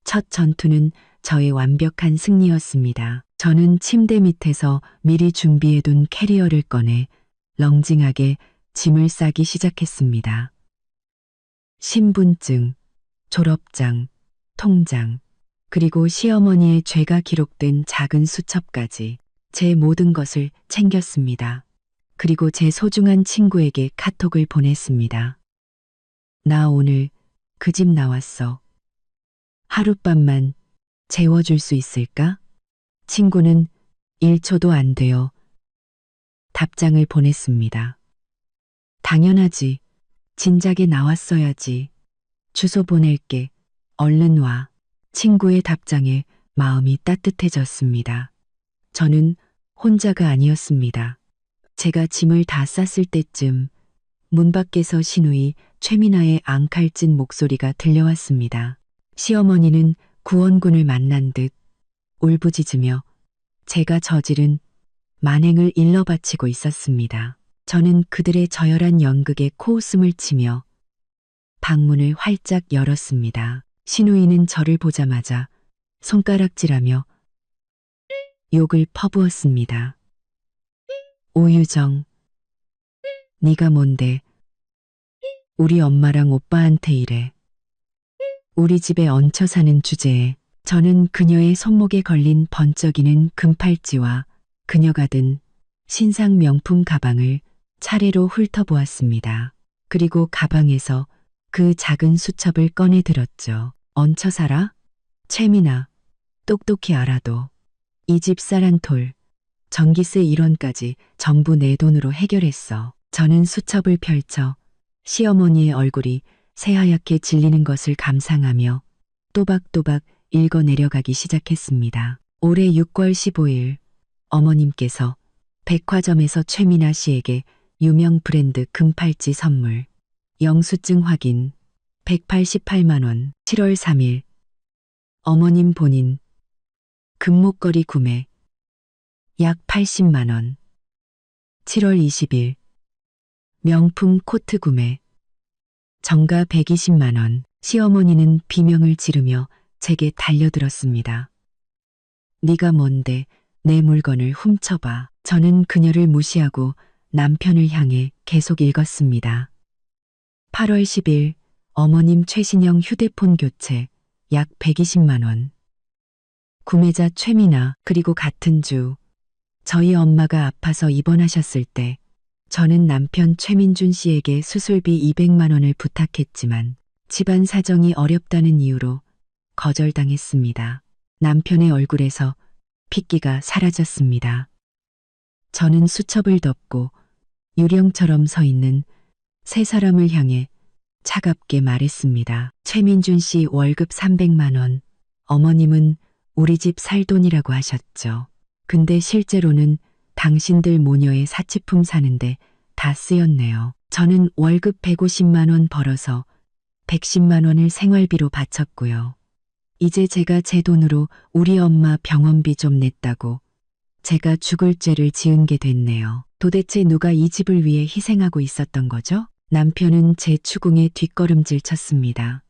첫 전투는 저의 완벽한 승리였습니다. 저는 침대 밑에서 미리 준비해둔 캐리어를 꺼내 렁징하게 짐을 싸기 시작했습니다. 신분증, 졸업장, 통장, 그리고 시어머니의 죄가 기록된 작은 수첩까지 제 모든 것을 챙겼습니다. 그리고 제 소중한 친구에게 카톡을 보냈습니다. 나 오늘 그 집 나왔어. 하룻밤만 재워줄 수 있을까? 친구는 1초도 안 되어 답장을 보냈습니다. 당연하지. 진작에 나왔어야지. 주소 보낼게. 얼른 와. 친구의 답장에 마음이 따뜻해졌습니다. 저는 혼자가 아니었습니다. 제가 짐을 다 쌌을 때쯤 문 밖에서 시누이 최민아의 앙칼진 목소리가 들려왔습니다. 시어머니는 구원군을 만난 듯 울부짖으며 제가 저지른 만행을 일러 바치고 있었습니다. 저는 그들의 저열한 연극에 코웃음을 치며 방문을 활짝 열었습니다. 시누이는 저를 보자마자 손가락질하며 욕을 퍼부었습니다. 오유정, 네가 뭔데 우리 엄마랑 오빠한테 이래. 우리 집에 얹혀 사는 주제에. 저는 그녀의 손목에 걸린 번쩍이는 금팔찌와 그녀가 든 신상 명품 가방을 차례로 훑어보았습니다. 그리고 가방에서 그 작은 수첩을 꺼내 들었죠. 얹혀 살아? 최민아, 똑똑히 알아도 이 집 쌀한톨, 전기세 1원까지 전부 내 돈으로 해결했어. 저는 수첩을 펼쳐 시어머니의 얼굴이 새하얗게 질리는 것을 감상하며 또박또박 읽어 내려가기 시작했습니다. 올해 6월 15일 어머님께서 백화점에서 최미나 씨에게 유명 브랜드 금팔찌 선물, 영수증 확인 188만 원. 7월 3일 어머님 본인 금목걸이 구매 약 80만 원. 7월 20일 명품 코트 구매 정가 120만 원. 시어머니는 비명을 지르며 제게 달려들었습니다. 네가 뭔데 내 물건을 훔쳐봐. 저는 그녀를 무시하고 남편을 향해 계속 읽었습니다. 8월 10일 어머님 최신형 휴대폰 교체 약 120만 원. 구매자 최미나. 그리고 같은 주 저희 엄마가 아파서 입원하셨을 때 저는 남편 최민준 씨에게 수술비 200만 원을 부탁했지만 집안 사정이 어렵다는 이유로 거절당했습니다. 남편의 얼굴에서 핏기가 사라졌습니다. 저는 수첩을 덮고 유령처럼 서 있는 세 사람을 향해 차갑게 말했습니다. 최민준 씨 월급 300만 원, 어머님은 우리 집 살 돈이라고 하셨죠. 근데 실제로는 당신들 모녀의 사치품 사는데 다 쓰였네요. 저는 월급 150만 원 벌어서 110만 원을 생활비로 바쳤고요. 이제 제가 제 돈으로 우리 엄마 병원비 좀 냈다고 제가 죽을 죄를 지은 게 됐네요. 도대체 누가 이 집을 위해 희생하고 있었던 거죠? 남편은 제 추궁에 뒷걸음질 쳤습니다.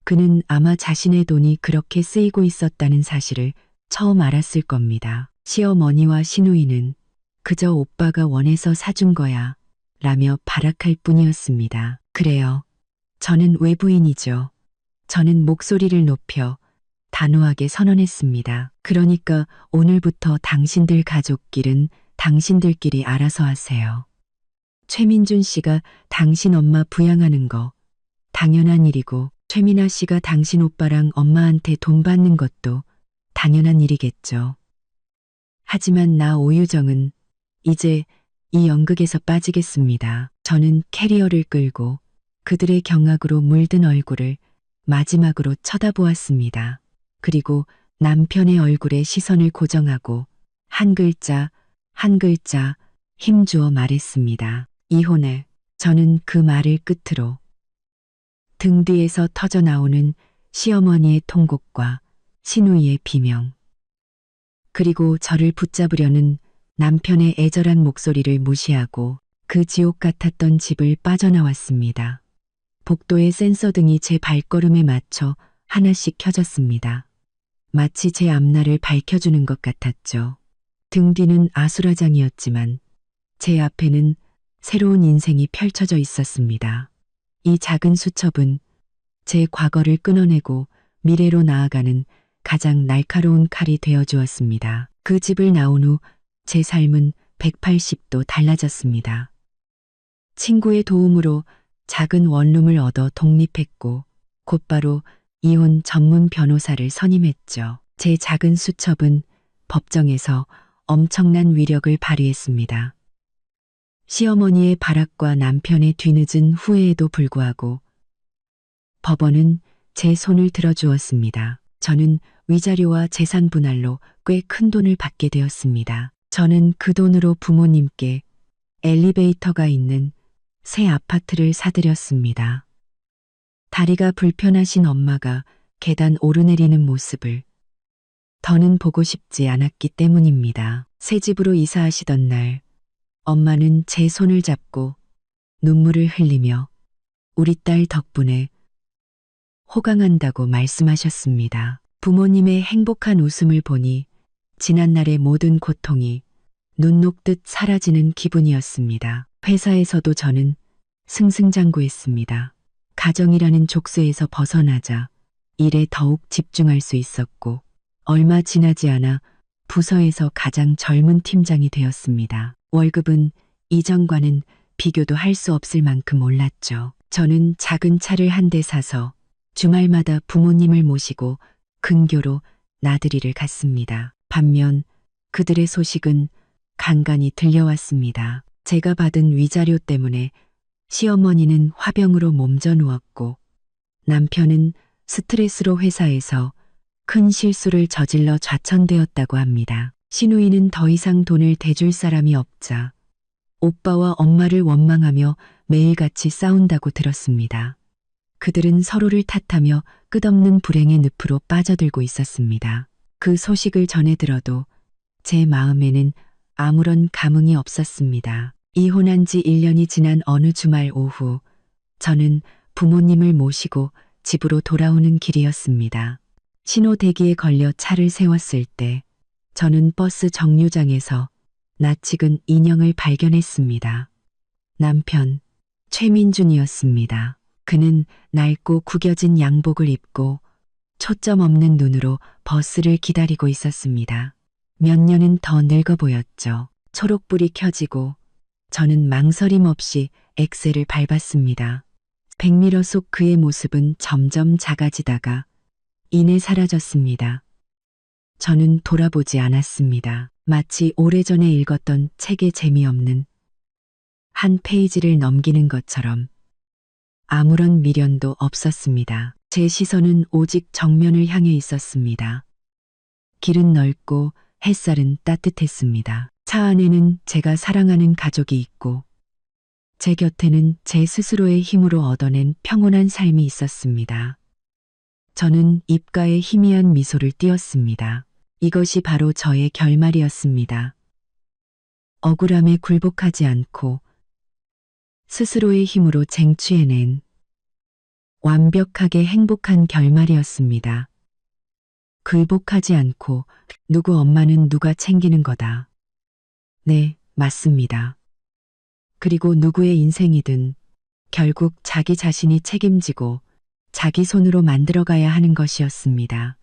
그는 아마 자신의 돈이 그렇게 쓰이고 있었다는 사실을 처음 알았을 겁니다. 시어머니와 시누이는 그저 오빠가 원해서 사준 거야 라며 발악할 뿐이었습니다. 그래요. 저는 외부인이죠. 저는 목소리를 높여 단호하게 선언했습니다. 그러니까 오늘부터 당신들 가족끼린 당신들끼리 알아서 하세요. 최민준 씨가 당신 엄마 부양하는 거 당연한 일이고 최미나 씨가 당신 오빠랑 엄마한테 돈 받는 것도 당연한 일이겠죠. 하지만 나 오유정은 이제 이 연극에서 빠지겠습니다. 저는 캐리어를 끌고 그들의 경악으로 물든 얼굴을 마지막으로 쳐다보았습니다. 그리고 남편의 얼굴에 시선을 고정하고 한 글자 한 글자 힘주어 말했습니다. 이혼해. 저는 그 말을 끝으로 등 뒤에서 터져 나오는 시어머니의 통곡과 시누이의 비명, 그리고 저를 붙잡으려는 남편의 애절한 목소리를 무시하고 그 지옥 같았던 집을 빠져나왔습니다. 복도의 센서등이 제 발걸음에 맞춰 하나씩 켜졌습니다. 마치 제 앞날을 밝혀주는 것 같았죠. 등 뒤는 아수라장이었지만 제 앞에는 새로운 인생이 펼쳐져 있었습니다. 이 작은 수첩은 제 과거를 끊어내고 미래로 나아가는 가장 날카로운 칼이 되어 주었습니다. 그 집을 나온 후 제 삶은 180도 달라졌습니다. 친구의 도움으로 작은 원룸을 얻어 독립했고 곧바로 이혼 전문 변호사를 선임했죠. 제 작은 수첩은 법정에서 엄청난 위력을 발휘했습니다. 시어머니의 발악과 남편의 뒤늦은 후회에도 불구하고 법원은 제 손을 들어주었습니다. 저는 위자료와 재산 분할로 꽤 큰 돈을 받게 되었습니다. 저는 그 돈으로 부모님께 엘리베이터가 있는 새 아파트를 사드렸습니다. 다리가 불편하신 엄마가 계단 오르내리는 모습을 더는 보고 싶지 않았기 때문입니다. 새 집으로 이사하시던 날 엄마는 제 손을 잡고 눈물을 흘리며 우리 딸 덕분에 호강한다고 말씀하셨습니다. 부모님의 행복한 웃음을 보니 지난날의 모든 고통이 눈 녹듯 사라지는 기분이었습니다. 회사에서도 저는 승승장구했습니다. 가정이라는 족쇄에서 벗어나자 일에 더욱 집중할 수 있었고 얼마 지나지 않아 부서에서 가장 젊은 팀장이 되었습니다. 월급은 이전과는 비교도 할 수 없을 만큼 올랐죠. 저는 작은 차를 한 대 사서 주말마다 부모님을 모시고 근교로 나들이를 갔습니다. 반면 그들의 소식은 간간히 들려왔습니다. 제가 받은 위자료 때문에 시어머니는 화병으로 몸져 누웠고 남편은 스트레스로 회사에서 큰 실수를 저질러 좌천되었다고 합니다. 시누이는 더 이상 돈을 대줄 사람이 없자 오빠와 엄마를 원망하며 매일같이 싸운다고 들었습니다. 그들은 서로를 탓하며 끝없는 불행의 늪으로 빠져들고 있었습니다. 그 소식을 전해 들어도 제 마음에는 아무런 감흥이 없었습니다. 이혼한 지 1년이 지난 어느 주말 오후, 저는 부모님을 모시고 집으로 돌아오는 길이었습니다. 신호 대기에 걸려 차를 세웠을 때 저는 버스 정류장에서 낯익은 인형을 발견했습니다. 남편, 최민준이었습니다. 그는 낡고 구겨진 양복을 입고 초점 없는 눈으로 버스를 기다리고 있었습니다. 몇 년은 더 늙어 보였죠. 초록불이 켜지고 저는 망설임 없이 엑셀을 밟았습니다. 백미러 속 그의 모습은 점점 작아지다가 이내 사라졌습니다. 저는 돌아보지 않았습니다. 마치 오래전에 읽었던 책의 재미없는 한 페이지를 넘기는 것처럼 아무런 미련도 없었습니다. 제 시선은 오직 정면을 향해 있었습니다. 길은 넓고 햇살은 따뜻했습니다. 차 안에는 제가 사랑하는 가족이 있고 제 곁에는 제 스스로의 힘으로 얻어낸 평온한 삶이 있었습니다. 저는 입가에 희미한 미소를 띄었습니다. 이것이 바로 저의 결말이었습니다. 억울함에 굴복하지 않고 스스로의 힘으로 쟁취해낸 완벽하게 행복한 결말이었습니다. 굴복하지 않고 누구 엄마는 누가 챙기는 거다. 네, 맞습니다. 그리고 누구의 인생이든 결국 자기 자신이 책임지고 자기 손으로 만들어가야 하는 것이었습니다.